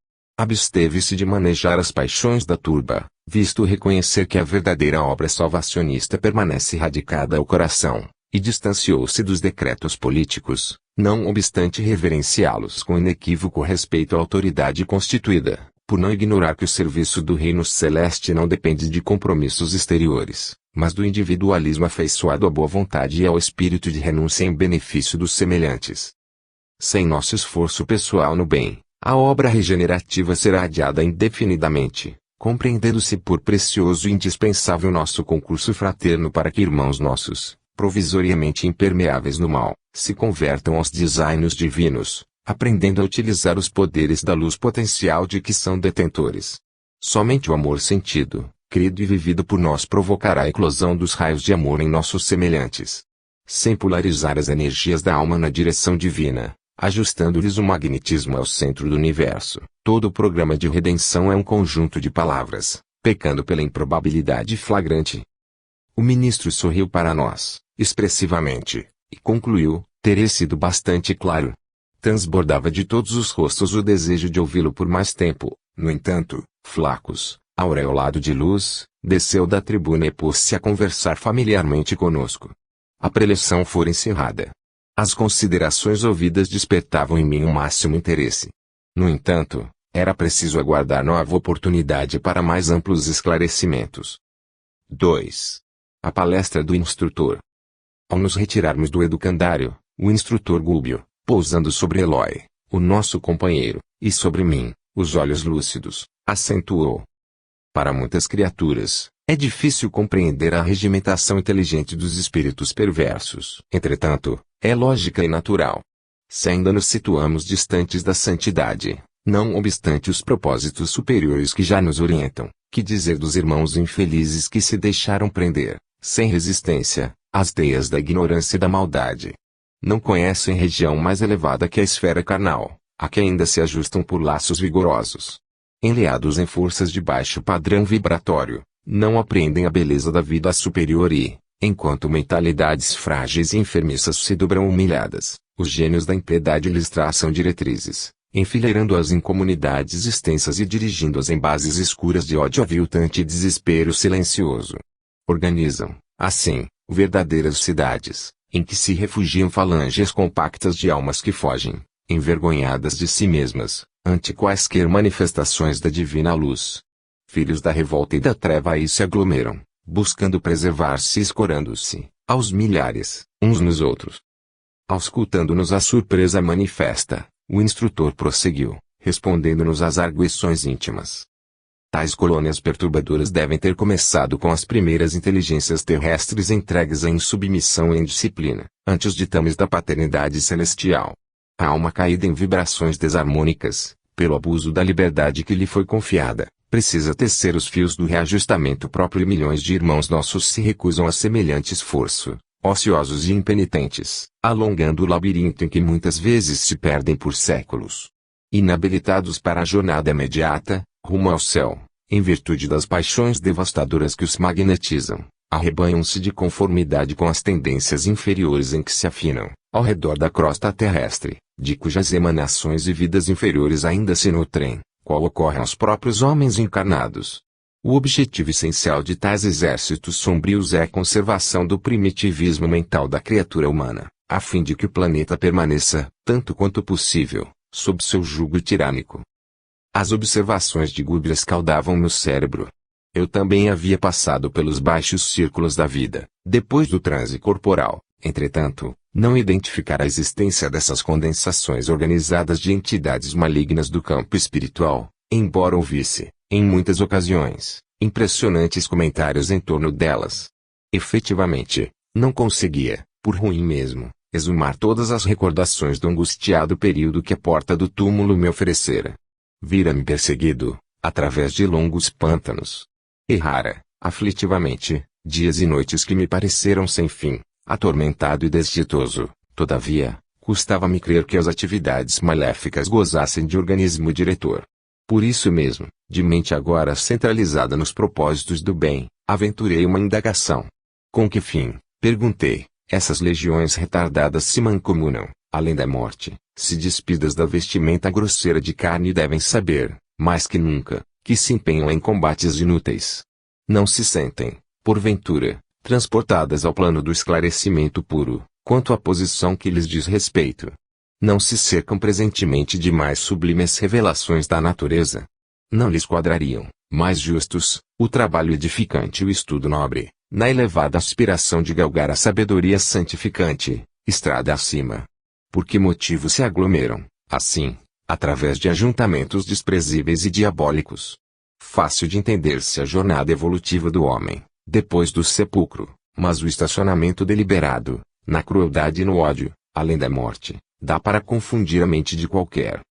Absteve-se de manejar as paixões da turba, visto reconhecer que a verdadeira obra salvacionista permanece radicada ao coração, e distanciou-se dos decretos políticos, não obstante reverenciá-los com inequívoco respeito à autoridade constituída, por não ignorar que o serviço do reino celeste não depende de compromissos exteriores, mas do individualismo afeiçoado à boa vontade e ao espírito de renúncia em benefício dos semelhantes. Sem nosso esforço pessoal no bem, a obra regenerativa será adiada indefinidamente, compreendendo-se por precioso e indispensável nosso concurso fraterno para que irmãos nossos, provisoriamente impermeáveis no mal, se convertam aos desígnios divinos, aprendendo a utilizar os poderes da luz potencial de que são detentores. Somente o amor sentido, crido e vivido por nós provocará a eclosão dos raios de amor em nossos semelhantes. Sem polarizar as energias da alma na direção divina, ajustando-lhes o magnetismo ao centro do universo, todo o programa de redenção é um conjunto de palavras, pecando pela improbabilidade flagrante. O ministro sorriu para nós, expressivamente, e concluiu, ter sido bastante claro. Transbordava de todos os rostos o desejo de ouvi-lo por mais tempo. No entanto, Flacos, aureolado de luz, desceu da tribuna e pôs-se a conversar familiarmente conosco. A preleção fora encerrada. As considerações ouvidas despertavam em mim o máximo interesse. No entanto, era preciso aguardar nova oportunidade para mais amplos esclarecimentos. 2. A palestra do instrutor. Ao nos retirarmos do educandário, o instrutor Gúbio, pousando sobre Eloy, o nosso companheiro, e sobre mim, os olhos lúcidos, acentuou. Para muitas criaturas, é difícil compreender a regimentação inteligente dos espíritos perversos. Entretanto, é lógica e natural. Se ainda nos situamos distantes da santidade, não obstante os propósitos superiores que já nos orientam, que dizer dos irmãos infelizes que se deixaram prender, sem resistência, às teias da ignorância e da maldade. Não conhecem região mais elevada que a esfera carnal, a que ainda se ajustam por laços vigorosos. Enleados em forças de baixo padrão vibratório, não apreendem a beleza da vida superior e, enquanto mentalidades frágeis e enfermiças se dobram humilhadas, os gênios da impiedade lhes traçam diretrizes, enfileirando-as em comunidades extensas e dirigindo-as em bases escuras de ódio aviltante e desespero silencioso. Organizam, assim, verdadeiras cidades, em que se refugiam falanges compactas de almas que fogem, envergonhadas de si mesmas, ante quaisquer manifestações da divina luz. Filhos da revolta e da treva aí se aglomeram, buscando preservar-se e escorando-se, aos milhares, uns nos outros. Auscultando-nos a surpresa manifesta, o instrutor prosseguiu, respondendo-nos às arguições íntimas. Tais colônias perturbadoras devem ter começado com as primeiras inteligências terrestres entregues à insubmissão e indisciplina, ante os ditames da paternidade celestial. A alma caída em vibrações desarmônicas, pelo abuso da liberdade que lhe foi confiada, precisa tecer os fios do reajustamento próprio e milhões de irmãos nossos se recusam a semelhante esforço, ociosos e impenitentes, alongando o labirinto em que muitas vezes se perdem por séculos. Inabilitados para a jornada imediata, rumo ao céu, em virtude das paixões devastadoras que os magnetizam, arrebanham-se de conformidade com as tendências inferiores em que se afinam, ao redor da crosta terrestre, de cujas emanações e vidas inferiores ainda se nutrem, qual ocorre aos próprios homens encarnados. O objetivo essencial de tais exércitos sombrios é a conservação do primitivismo mental da criatura humana, a fim de que o planeta permaneça, tanto quanto possível, sob seu jugo tirânico. As observações de Gubbel escaldavam meu cérebro. Eu também havia passado pelos baixos círculos da vida, depois do transe corporal. Entretanto, não identificar a existência dessas condensações organizadas de entidades malignas do campo espiritual, embora ouvisse, em muitas ocasiões, impressionantes comentários em torno delas. Efetivamente, não conseguia, por ruim mesmo, exumar todas as recordações do angustiado período que a porta do túmulo me oferecera. Vira-me perseguido, através de longos pântanos. Errara, aflitivamente, dias e noites que me pareceram sem fim, atormentado e desditoso. Todavia, custava-me crer que as atividades maléficas gozassem de organismo diretor. Por isso mesmo, de mente agora centralizada nos propósitos do bem, aventurei uma indagação. Com que fim, perguntei, essas legiões retardadas se mancomunam, além da morte, se despidas da vestimenta grosseira de carne devem saber, mais que nunca, que se empenham em combates inúteis. Não se sentem, porventura, transportadas ao plano do esclarecimento puro, quanto à posição que lhes diz respeito. Não se cercam presentemente de mais sublimes revelações da natureza. Não lhes quadrariam, mais justos, o trabalho edificante e o estudo nobre, na elevada aspiração de galgar a sabedoria santificante, estrada acima. Por que motivo se aglomeram, assim, através de ajuntamentos desprezíveis e diabólicos? Fácil de entender-se a jornada evolutiva do homem, depois do sepulcro, mas o estacionamento deliberado, na crueldade e no ódio, além da morte, dá para confundir a mente de qualquer.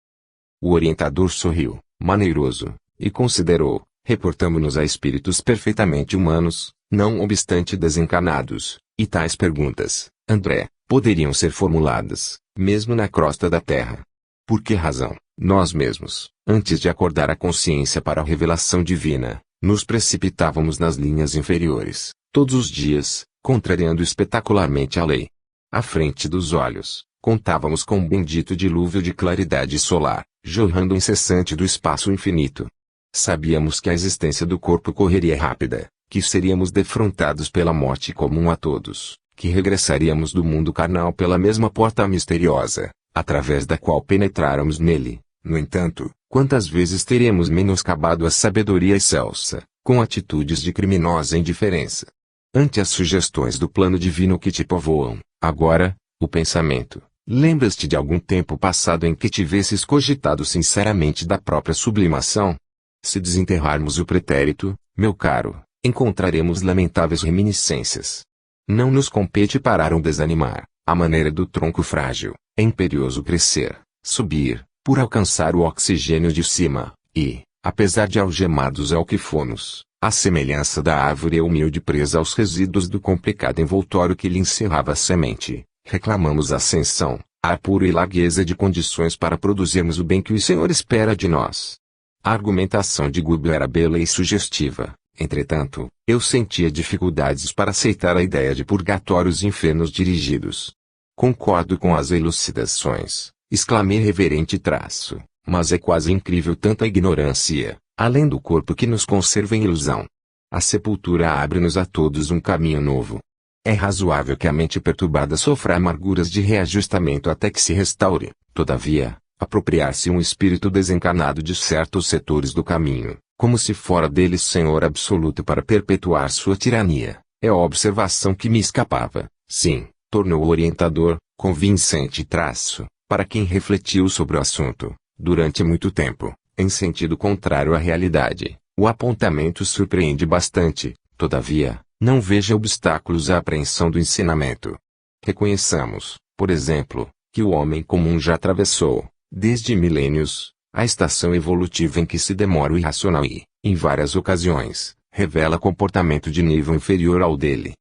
O orientador sorriu, maneiroso, e considerou, reportamo-nos a espíritos perfeitamente humanos, não obstante desencarnados, e tais perguntas, André, poderiam ser formuladas, mesmo na crosta da Terra. Por que razão, nós mesmos, antes de acordar a consciência para a revelação divina, nos precipitávamos nas linhas inferiores, todos os dias, contrariando espetacularmente a lei? À frente dos olhos, contávamos com um bendito dilúvio de claridade solar, jorrando incessante do espaço infinito. Sabíamos que a existência do corpo correria rápida, que seríamos defrontados pela morte comum a todos, que regressaríamos do mundo carnal pela mesma porta misteriosa, através da qual penetráramos nele. No entanto, quantas vezes teremos menoscabado a sabedoria excelsa, com atitudes de criminosa indiferença? Ante as sugestões do plano divino que te povoam, agora, o pensamento, lembras-te de algum tempo passado em que tivesses cogitado sinceramente da própria sublimação? Se desenterrarmos o pretérito, meu caro, encontraremos lamentáveis reminiscências. Não nos compete parar ou desanimar, à maneira do tronco frágil, é imperioso crescer, subir, por alcançar o oxigênio de cima, e, apesar de algemados ao que fomos, à semelhança da árvore humilde presa aos resíduos do complicado envoltório que lhe encerrava a semente, reclamamos ascensão, ar puro e largueza de condições para produzirmos o bem que o Senhor espera de nós. A argumentação de Gubbel era bela e sugestiva. Entretanto, eu sentia dificuldades para aceitar a ideia de purgatórios e infernos dirigidos. Concordo com as elucidações, exclamei reverente traço, mas é quase incrível tanta ignorância, além do corpo que nos conserva em ilusão. A sepultura abre-nos a todos um caminho novo. É razoável que a mente perturbada sofra amarguras de reajustamento até que se restaure, todavia, apropriar-se um espírito desencarnado de certos setores do caminho, como se fora deles senhor absoluto para perpetuar sua tirania, é a observação que me escapava. Sim, tornou o orientador, convincente traço, para quem refletiu sobre o assunto, durante muito tempo, em sentido contrário à realidade. O apontamento surpreende bastante, todavia, não veja obstáculos à apreensão do ensinamento. Reconheçamos, por exemplo, que o homem comum já atravessou, desde milênios, a estação evolutiva em que se demora o irracional e, em várias ocasiões, revela comportamento de nível inferior ao dele.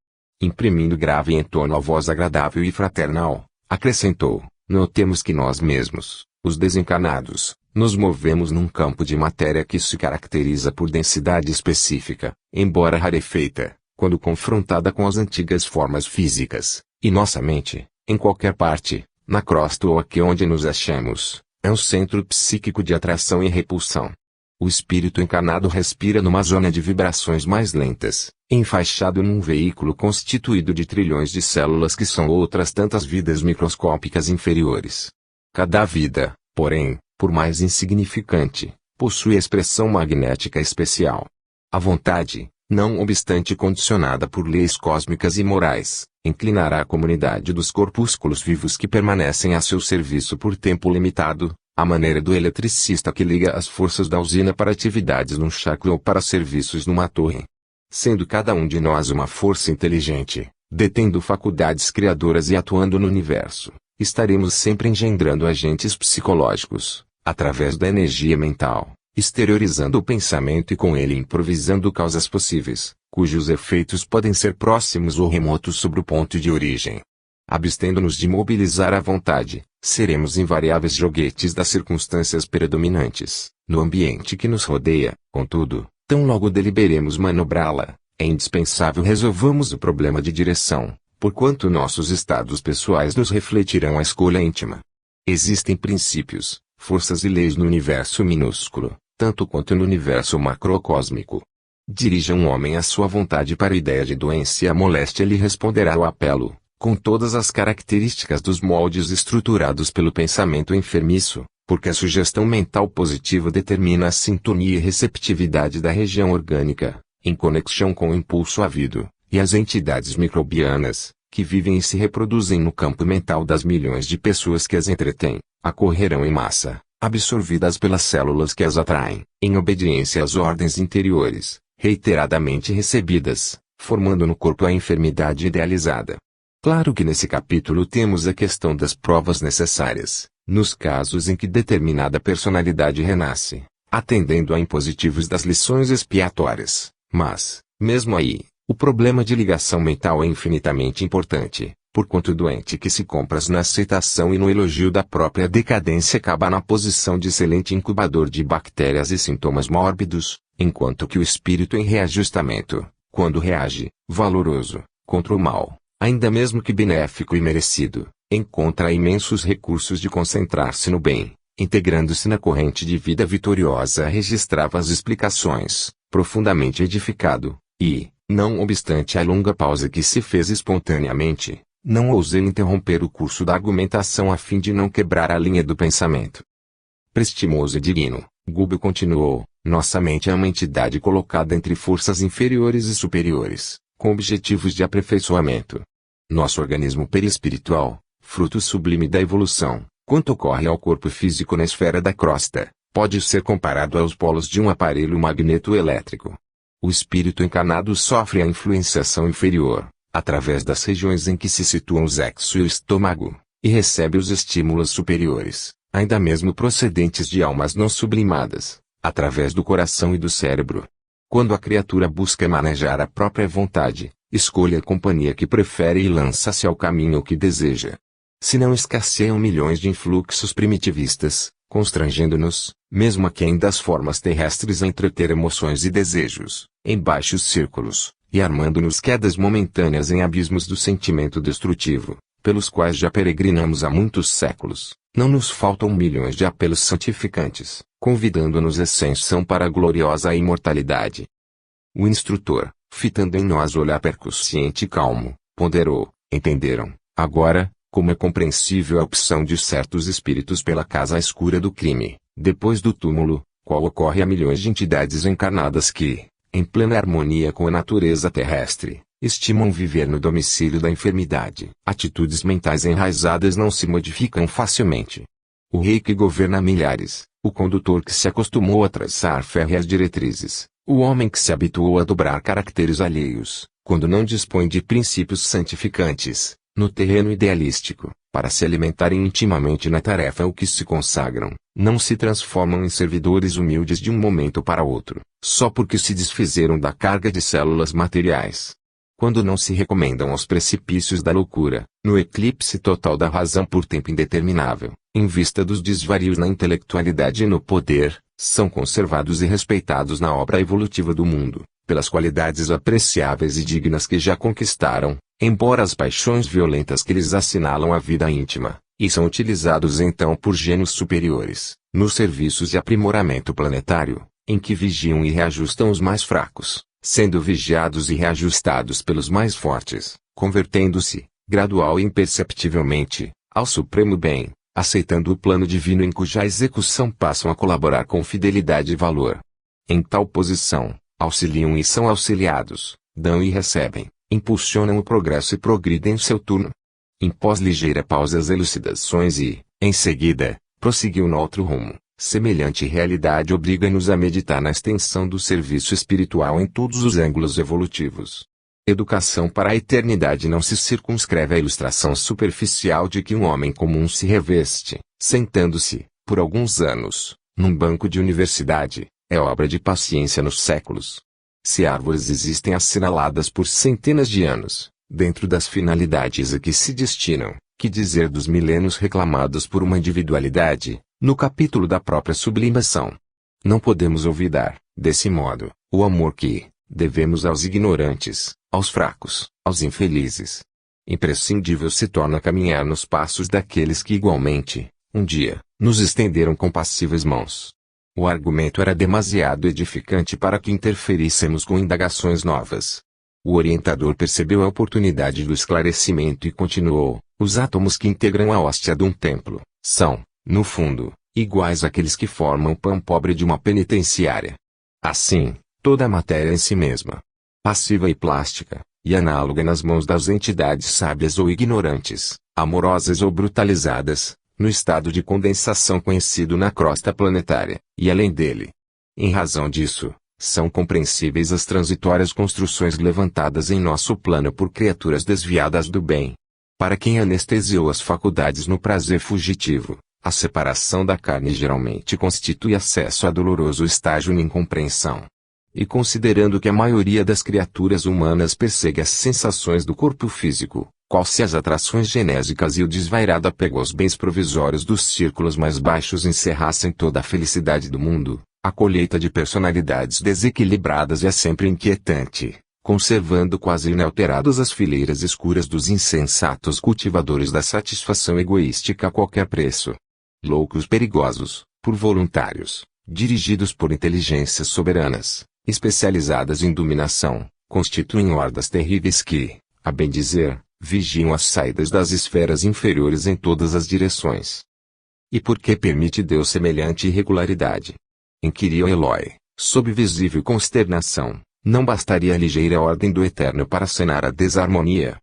Imprimindo grave em torno a voz agradável e fraternal, acrescentou, notemos que nós mesmos, os desencarnados, nos movemos num campo de matéria que se caracteriza por densidade específica, embora rarefeita, quando confrontada com as antigas formas físicas, e nossa mente, em qualquer parte, na crosta ou aqui onde nos achamos, é um centro psíquico de atração e repulsão. O espírito encarnado respira numa zona de vibrações mais lentas, enfaixado num veículo constituído de trilhões de células que são outras tantas vidas microscópicas inferiores. Cada vida, porém, por mais insignificante, possui expressão magnética especial. A vontade, não obstante condicionada por leis cósmicas e morais, inclinará a comunidade dos corpúsculos vivos que permanecem a seu serviço por tempo limitado, à maneira do eletricista que liga as forças da usina para atividades num chakra ou para serviços numa torre. Sendo cada um de nós uma força inteligente, detendo faculdades criadoras e atuando no universo, estaremos sempre engendrando agentes psicológicos, através da energia mental, exteriorizando o pensamento e com ele improvisando causas possíveis, cujos efeitos podem ser próximos ou remotos sobre o ponto de origem. Abstendo-nos de mobilizar a vontade, seremos invariáveis joguetes das circunstâncias predominantes, no ambiente que nos rodeia. Contudo, tão logo deliberemos manobrá-la, é indispensável resolvamos o problema de direção, porquanto nossos estados pessoais nos refletirão a escolha íntima. Existem princípios, forças e leis no universo minúsculo, tanto quanto no universo macrocósmico. Dirija um homem a sua vontade para a ideia de doença e a moléstia lhe responderá o apelo, com todas as características dos moldes estruturados pelo pensamento enfermiço, porque a sugestão mental positiva determina a sintonia e receptividade da região orgânica, em conexão com o impulso havido, e as entidades microbianas, que vivem e se reproduzem no campo mental das milhões de pessoas que as entretêm, acorrerão em massa, absorvidas pelas células que as atraem, em obediência às ordens interiores, reiteradamente recebidas, formando no corpo a enfermidade idealizada. Claro que nesse capítulo temos a questão das provas necessárias, nos casos em que determinada personalidade renasce, atendendo a impositivos das lições expiatórias, mas, mesmo aí, o problema de ligação mental é infinitamente importante, porquanto o doente que se compraz na aceitação e no elogio da própria decadência acaba na posição de excelente incubador de bactérias e sintomas mórbidos, enquanto que o espírito em reajustamento, quando reage, valoroso, contra o mal, ainda mesmo que benéfico e merecido, encontra imensos recursos de concentrar-se no bem, integrando-se na corrente de vida vitoriosa registrava as explicações, profundamente edificado, e, não obstante a longa pausa que se fez espontaneamente, não ousei interromper o curso da argumentação a fim de não quebrar a linha do pensamento. Prestimoso e divino, Gubbio continuou, nossa mente é uma entidade colocada entre forças inferiores e superiores, com objetivos de aperfeiçoamento. Nosso organismo perispiritual, fruto sublime da evolução, quanto ocorre ao corpo físico na esfera da crosta, pode ser comparado aos polos de um aparelho magnetoelétrico. O espírito encarnado sofre a influenciação inferior, através das regiões em que se situam o sexo e o estômago, e recebe os estímulos superiores, ainda mesmo procedentes de almas não sublimadas, através do coração e do cérebro. Quando a criatura busca manejar a própria vontade, escolhe a companhia que prefere e lança-se ao caminho que deseja. Se não escasseiam milhões de influxos primitivistas, constrangendo-nos, mesmo aquém das formas terrestres a entreter emoções e desejos, em baixos círculos, e armando-nos quedas momentâneas em abismos do sentimento destrutivo, pelos quais já peregrinamos há muitos séculos, não nos faltam milhões de apelos santificantes, convidando-nos à ascensão para a gloriosa imortalidade. O instrutor, fitando em nós o olhar percussiente e calmo, ponderou, entenderam, agora, como é compreensível a opção de certos espíritos pela casa escura do crime, depois do túmulo, qual ocorre a milhões de entidades encarnadas que, em plena harmonia com a natureza terrestre, estimam viver no domicílio da enfermidade. Atitudes mentais enraizadas não se modificam facilmente. O rei que governa milhares, o condutor que se acostumou a traçar férreas diretrizes, o homem que se habituou a dobrar caracteres alheios, quando não dispõe de princípios santificantes, no terreno idealístico, para se alimentarem intimamente na tarefa ao que se consagram, não se transformam em servidores humildes de um momento para outro, só porque se desfizeram da carga de células materiais. Quando não se recomendam aos precipícios da loucura, no eclipse total da razão por tempo indeterminável, em vista dos desvarios na intelectualidade e no poder, são conservados e respeitados na obra evolutiva do mundo, pelas qualidades apreciáveis e dignas que já conquistaram, embora as paixões violentas que lhes assinalam a vida íntima, e são utilizados então por gênios superiores, nos serviços de aprimoramento planetário, em que vigiam e reajustam os mais fracos, sendo vigiados e reajustados pelos mais fortes, convertendo-se, gradual e imperceptivelmente, ao supremo bem, aceitando o plano divino em cuja execução passam a colaborar com fidelidade e valor. Em tal posição, auxiliam e são auxiliados, dão e recebem, impulsionam o progresso e progridem em seu turno. Impôs ligeira pausa às elucidações e, em seguida, prosseguiu no outro rumo. Semelhante realidade obriga-nos a meditar na extensão do serviço espiritual em todos os ângulos evolutivos. Educação para a eternidade não se circunscreve à ilustração superficial de que um homem comum se reveste, sentando-se, por alguns anos, num banco de universidade, é obra de paciência nos séculos. Se árvores existem assinaladas por centenas de anos, dentro das finalidades a que se destinam, que dizer dos milênios reclamados por uma individualidade, no capítulo da própria sublimação. Não podemos olvidar, desse modo, o amor que devemos aos ignorantes, aos fracos, aos infelizes. Imprescindível se torna caminhar nos passos daqueles que igualmente, um dia, nos estenderam compassivas mãos. O argumento era demasiado edificante para que interferíssemos com indagações novas. O orientador percebeu a oportunidade do esclarecimento e continuou: os átomos que integram a hóstia de um templo, são, no fundo, iguais àqueles que formam o pão pobre de uma penitenciária. Assim, toda a matéria em si mesma, passiva e plástica, e análoga nas mãos das entidades sábias ou ignorantes, amorosas ou brutalizadas, no estado de condensação conhecido na crosta planetária, e além dele. Em razão disso, são compreensíveis as transitórias construções levantadas em nosso plano por criaturas desviadas do bem. Para quem anestesiou as faculdades no prazer fugitivo, a separação da carne geralmente constitui acesso a doloroso estágio de incompreensão. E considerando que a maioria das criaturas humanas persegue as sensações do corpo físico, qual se as atrações genésicas e o desvairado apego aos bens provisórios dos círculos mais baixos encerrassem toda a felicidade do mundo, a colheita de personalidades desequilibradas é sempre inquietante, conservando quase inalteradas as fileiras escuras dos insensatos cultivadores da satisfação egoística a qualquer preço. Loucos perigosos, por voluntários, dirigidos por inteligências soberanas, especializadas em dominação, constituem hordas terríveis que, a bem dizer, vigiam as saídas das esferas inferiores em todas as direções. E por que permite Deus semelhante irregularidade? Inquiriu Eloy, sob visível consternação. Não bastaria a ligeira ordem do Eterno para sanar a desarmonia?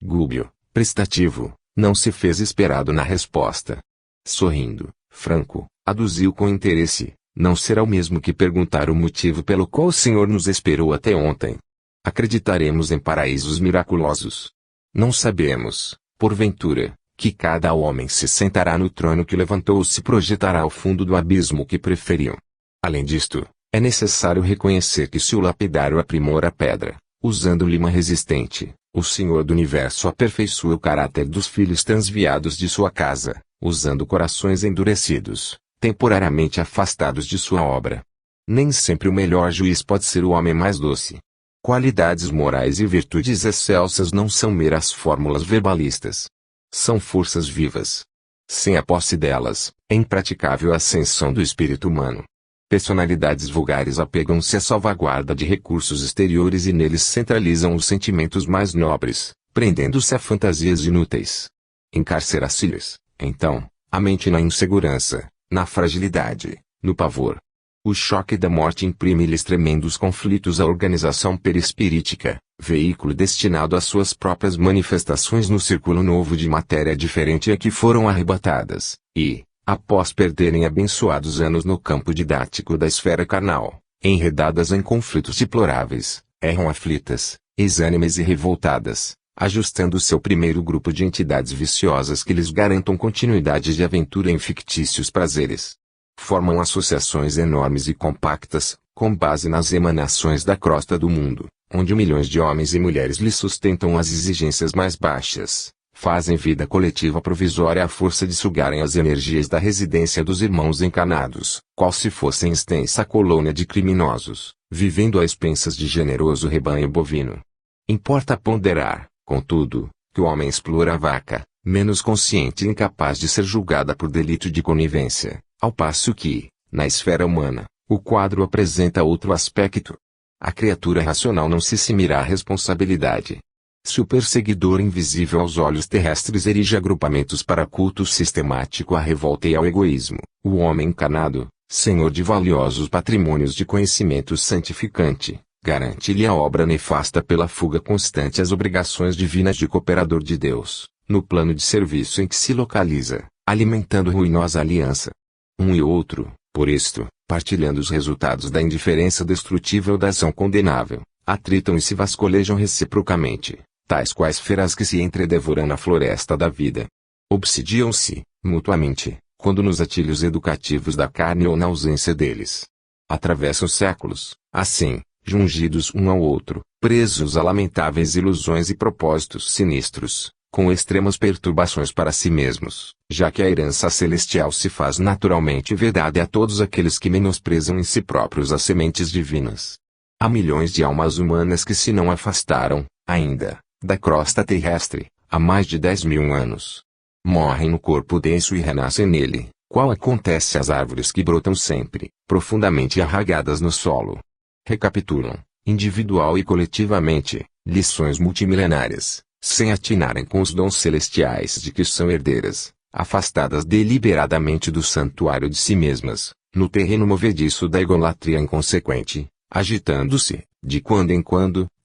Gúbio, prestativo, não se fez esperado na resposta. Sorrindo, Franco, aduziu com interesse: não será o mesmo que perguntar o motivo pelo qual o Senhor nos esperou até ontem. Acreditaremos em paraísos miraculosos. Não sabemos, porventura, que cada homem se sentará no trono que levantou ou se projetará ao fundo do abismo que preferiu. Além disto, é necessário reconhecer que se o lapidário aprimora a pedra, usando lima resistente, o Senhor do Universo aperfeiçoa o caráter dos filhos transviados de sua casa, usando corações endurecidos, temporariamente afastados de sua obra. Nem sempre o melhor juiz pode ser o homem mais doce. Qualidades morais e virtudes excelsas não são meras fórmulas verbalistas. São forças vivas. Sem a posse delas, é impraticável a ascensão do espírito humano. Personalidades vulgares apegam-se à salvaguarda de recursos exteriores e neles centralizam os sentimentos mais nobres, prendendo-se a fantasias inúteis. Encarcera-se-lhes, então, a mente na insegurança, na fragilidade, no pavor. O choque da morte imprime-lhes tremendos conflitos à organização perispirítica, veículo destinado às suas próprias manifestações no círculo novo de matéria diferente a que foram arrebatadas, e, após perderem abençoados anos no campo didático da esfera carnal, enredadas em conflitos deploráveis, erram aflitas, exânimes e revoltadas, ajustando o seu primeiro grupo de entidades viciosas que lhes garantam continuidade de aventura em fictícios prazeres. Formam associações enormes e compactas, com base nas emanações da crosta do mundo, onde milhões de homens e mulheres lhes sustentam as exigências mais baixas, fazem vida coletiva provisória à força de sugarem as energias da residência dos irmãos encanados, qual se fossem extensa colônia de criminosos, vivendo a expensas de generoso rebanho bovino. Importa ponderar, contudo, que o homem explora a vaca, menos consciente e incapaz de ser julgada por delito de conivência, ao passo que, na esfera humana, o quadro apresenta outro aspecto. A criatura racional não se cimirá à responsabilidade. Se o perseguidor invisível aos olhos terrestres erige agrupamentos para culto sistemático à revolta e ao egoísmo, o homem encanado, senhor de valiosos patrimônios de conhecimento santificante, garante-lhe a obra nefasta pela fuga constante às obrigações divinas de cooperador de Deus, no plano de serviço em que se localiza, alimentando ruinosa aliança. Um e outro, por isto, partilhando os resultados da indiferença destrutível da ação condenável, atritam e se vasculham reciprocamente, tais quais feras que se entredevoram na floresta da vida. Obsidiam-se, mutuamente, quando nos atilhos educativos da carne ou na ausência deles. Atravessam séculos, assim, jungidos um ao outro, presos a lamentáveis ilusões e propósitos sinistros, com extremas perturbações para si mesmos, já que a herança celestial se faz naturalmente vedada a todos aqueles que menosprezam em si próprios as sementes divinas. Há milhões de almas humanas que se não afastaram, ainda, da crosta terrestre, há mais de 10.000 anos. Morrem no corpo denso e renascem nele, qual acontece às árvores que brotam sempre, profundamente arraigadas no solo. Recapitulam, individual e coletivamente, lições multimilenárias, sem atinarem com os dons celestiais de que são herdeiras, afastadas deliberadamente do santuário de si mesmas, no terreno movediço da egolatria inconsequente, agitando-se, de quando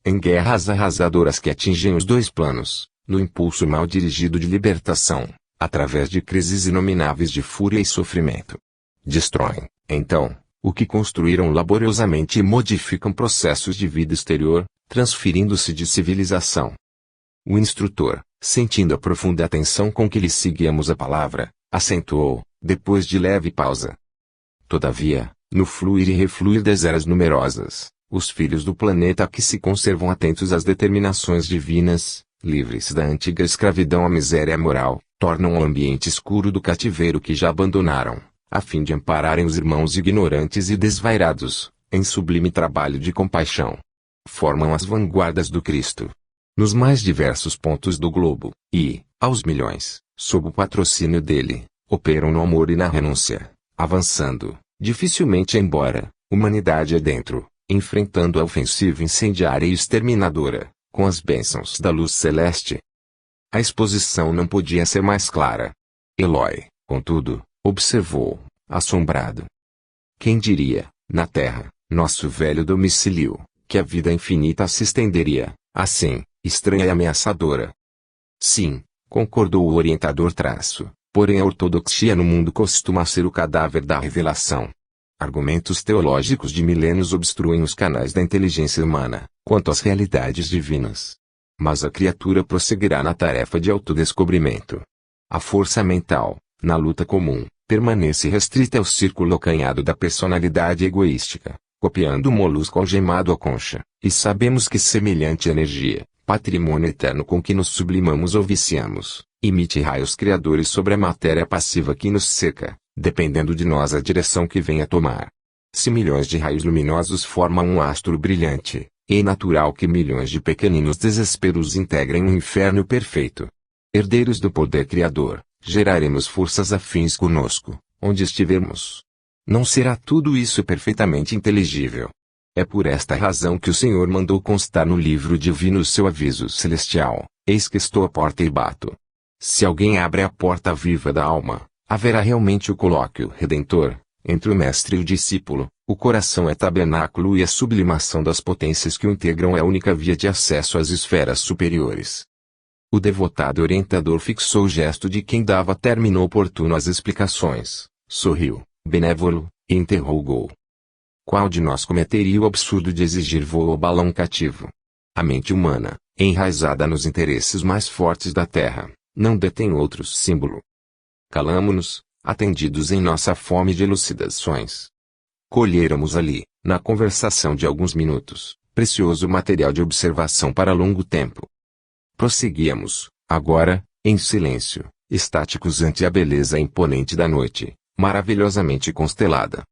em guerras arrasadoras que atingem os dois planos, no impulso mal dirigido de libertação, através de crises inomináveis de fúria e sofrimento. Destroem, então, o que construíram laboriosamente e modificam processos de vida exterior, transferindo-se de civilização. O instrutor, sentindo a profunda atenção com que lhe seguíamos a palavra, acentuou, depois de leve pausa. Todavia, no fluir e refluir das eras numerosas, os filhos do planeta que se conservam atentos às determinações divinas, livres da antiga escravidão à miséria moral, tornam o ambiente escuro do cativeiro que já abandonaram, a fim de ampararem os irmãos ignorantes e desvairados, em sublime trabalho de compaixão. Formam as vanguardas do Cristo nos mais diversos pontos do globo, e, aos milhões, sob o patrocínio dele, operam no amor e na renúncia, avançando, dificilmente embora, humanidade adentro, enfrentando a ofensiva incendiária e exterminadora, com as bênçãos da luz celeste. A exposição não podia ser mais clara. Eloy, contudo, observou, assombrado. Quem diria, na Terra, nosso velho domicílio, que a vida infinita se estenderia, assim, estranha e ameaçadora? Sim, concordou o orientador traço, porém a ortodoxia no mundo costuma ser o cadáver da revelação. Argumentos teológicos de milênios obstruem os canais da inteligência humana, quanto às realidades divinas. Mas a criatura prosseguirá na tarefa de autodescobrimento. A força mental, na luta comum, permanece restrita ao círculo acanhado da personalidade egoística, copiando o molusco algemado à concha, e sabemos que semelhante energia, patrimônio eterno com que nos sublimamos ou viciamos, emite raios criadores sobre a matéria passiva que nos cerca, dependendo de nós a direção que venha tomar. Se milhões de raios luminosos formam um astro brilhante, é natural que milhões de pequeninos desesperos integrem um inferno perfeito. Herdeiros do poder criador, geraremos forças afins conosco, onde estivermos. Não será tudo isso perfeitamente inteligível? É por esta razão que o Senhor mandou constar no livro divino o seu aviso celestial: eis que estou à porta e bato. Se alguém abre a porta viva da alma, haverá realmente o colóquio redentor, entre o mestre e o discípulo. O coração é tabernáculo e a sublimação das potências que o integram é a única via de acesso às esferas superiores. O devotado orientador fixou o gesto de quem dava término oportuno às explicações, sorriu, benévolo, e interrogou: qual de nós cometeria o absurdo de exigir voo ao balão cativo? A mente humana, enraizada nos interesses mais fortes da Terra, não detém outro símbolo. Calamo-nos, atendidos em nossa fome de elucidações. Colhéramos ali, na conversação de alguns minutos, precioso material de observação para longo tempo. Prosseguíamos, agora, em silêncio, estáticos ante a beleza imponente da noite, maravilhosamente constelada.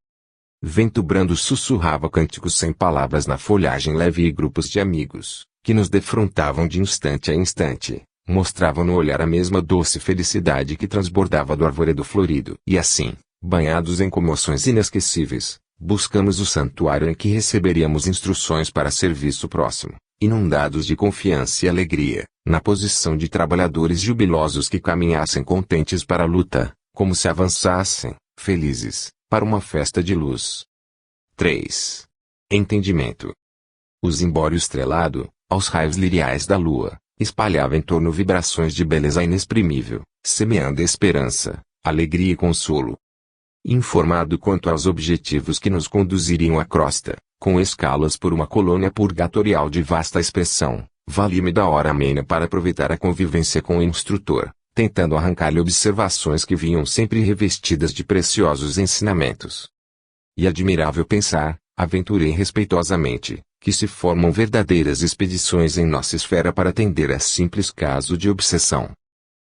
Vento brando sussurrava cânticos sem palavras na folhagem leve e grupos de amigos, que nos defrontavam de instante a instante, mostravam no olhar a mesma doce felicidade que transbordava do arvoredo florido. E assim, banhados em comoções inesquecíveis, buscamos o santuário em que receberíamos instruções para serviço próximo, inundados de confiança e alegria, na posição de trabalhadores jubilosos que caminhassem contentes para a luta, como se avançassem, felizes, para uma festa de luz. 3. Entendimento. O zimbório estrelado, aos raios liriais da lua, espalhava em torno vibrações de beleza inexprimível, semeando esperança, alegria e consolo. Informado quanto aos objetivos que nos conduziriam à crosta, com escalas por uma colônia purgatorial de vasta expressão, valia-me da hora amena para aproveitar a convivência com o instrutor, tentando arrancar-lhe observações que vinham sempre revestidas de preciosos ensinamentos. E admirável pensar, aventurei respeitosamente, que se formam verdadeiras expedições em nossa esfera para atender a simples caso de obsessão.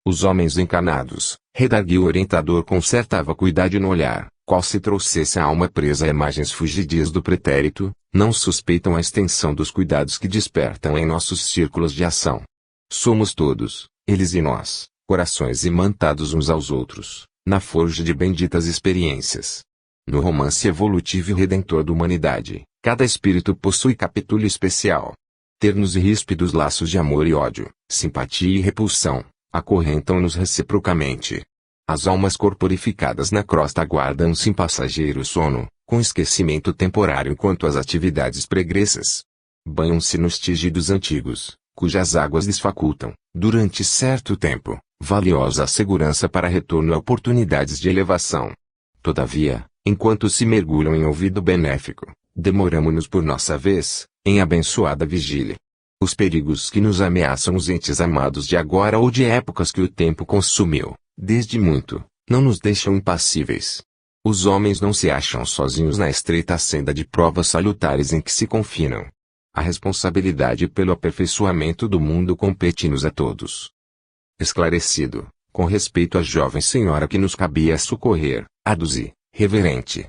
Os homens encanados, redarguiu o orientador com certa vacuidade no olhar, qual se trouxesse a alma presa a imagens fugidias do pretérito, não suspeitam a extensão dos cuidados que despertam em nossos círculos de ação. Somos todos, eles e nós, corações imantados uns aos outros, na forja de benditas experiências. No romance evolutivo e redentor da humanidade, cada espírito possui capítulo especial. Ternos e ríspidos laços de amor e ódio, simpatia e repulsão, acorrentam-nos reciprocamente. As almas corporificadas na crosta aguardam-se em passageiro sono, com esquecimento temporário enquanto as atividades pregressas banham-se nos tingidos antigos, cujas águas lhes facultam, durante certo tempo, valiosa segurança para retorno a oportunidades de elevação. Todavia, enquanto se mergulham em ouvido benéfico, demoramo-nos por nossa vez, em abençoada vigília. Os perigos que nos ameaçam os entes amados de agora ou de épocas que o tempo consumiu, desde muito, não nos deixam impassíveis. Os homens não se acham sozinhos na estreita senda de provas salutares em que se confinam. A responsabilidade pelo aperfeiçoamento do mundo compete-nos a todos. Esclarecido, com respeito à jovem senhora que nos cabia socorrer, aduzi, reverente.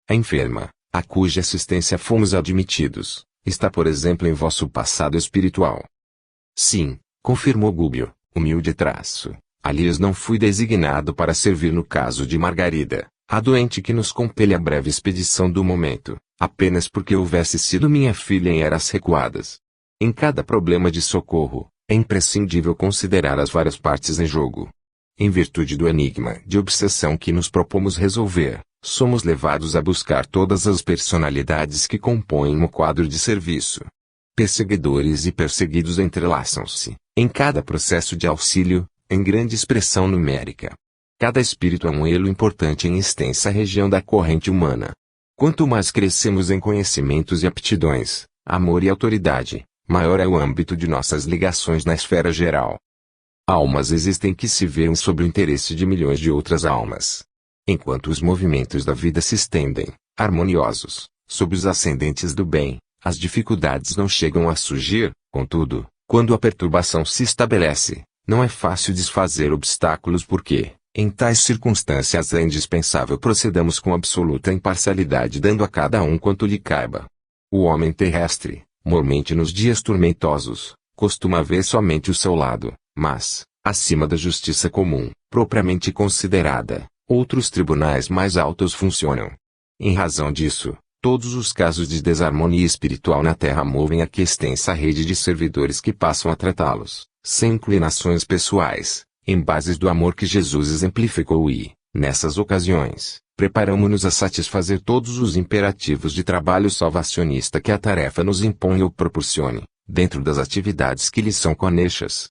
A enferma, a cuja assistência fomos admitidos, está por exemplo em vosso passado espiritual. Sim, confirmou Gúbio, humilde traço. Aliás, não fui designado para servir no caso de Margarida, a doente que nos compele a breve expedição do momento, apenas porque houvesse sido minha filha em eras recuadas. Em cada problema de socorro, é imprescindível considerar as várias partes em jogo. Em virtude do enigma de obsessão que nos propomos resolver, somos levados a buscar todas as personalidades que compõem o quadro de serviço. Perseguidores e perseguidos entrelaçam-se, em cada processo de auxílio, em grande expressão numérica. Cada espírito é um elo importante em extensa região da corrente humana. Quanto mais crescemos em conhecimentos e aptidões, amor e autoridade, maior é o âmbito de nossas ligações na esfera geral. Almas existem que se veem sob o interesse de milhões de outras almas. Enquanto os movimentos da vida se estendem, harmoniosos, sob os ascendentes do bem, as dificuldades não chegam a surgir. Contudo, quando a perturbação se estabelece, não é fácil desfazer obstáculos porque, em tais circunstâncias é indispensável procedamos com absoluta imparcialidade dando a cada um quanto lhe caiba. O homem terrestre, mormente nos dias tormentosos, costuma ver somente o seu lado, mas, acima da justiça comum, propriamente considerada, outros tribunais mais altos funcionam. Em razão disso, todos os casos de desarmonia espiritual na Terra movem aqui extensa rede de servidores que passam a tratá-los, sem inclinações pessoais, em bases do amor que Jesus exemplificou e, nessas ocasiões, preparamo-nos a satisfazer todos os imperativos de trabalho salvacionista que a tarefa nos impõe ou proporcione, dentro das atividades que lhes são conexas.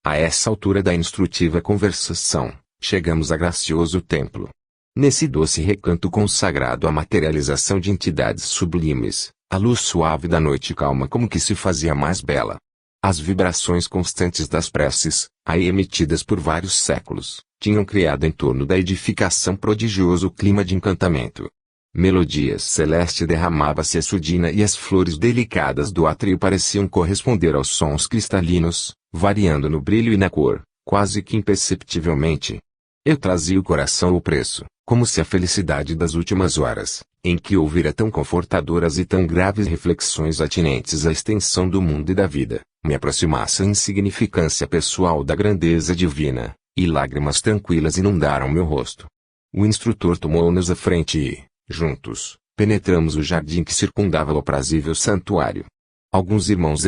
A essa altura da instrutiva conversação, chegamos a gracioso templo. Nesse doce recanto consagrado à materialização de entidades sublimes, a luz suave da noite calma como que se fazia mais bela. As vibrações constantes das preces, aí emitidas por vários séculos, tinham criado em torno da edificação prodigioso clima de encantamento. Melodias celeste derramava-se a surdina e as flores delicadas do átrio pareciam corresponder aos sons cristalinos, variando no brilho e na cor, quase que imperceptivelmente. Eu trazia o coração ao preço, como se a felicidade das últimas horas, em que ouvira tão confortadoras e tão graves reflexões atinentes à extensão do mundo e da vida, me aproximasse à insignificância pessoal da grandeza divina, e lágrimas tranquilas inundaram meu rosto. O instrutor tomou-nos à frente e, juntos, penetramos o jardim que circundava o aprazível santuário. Alguns irmãos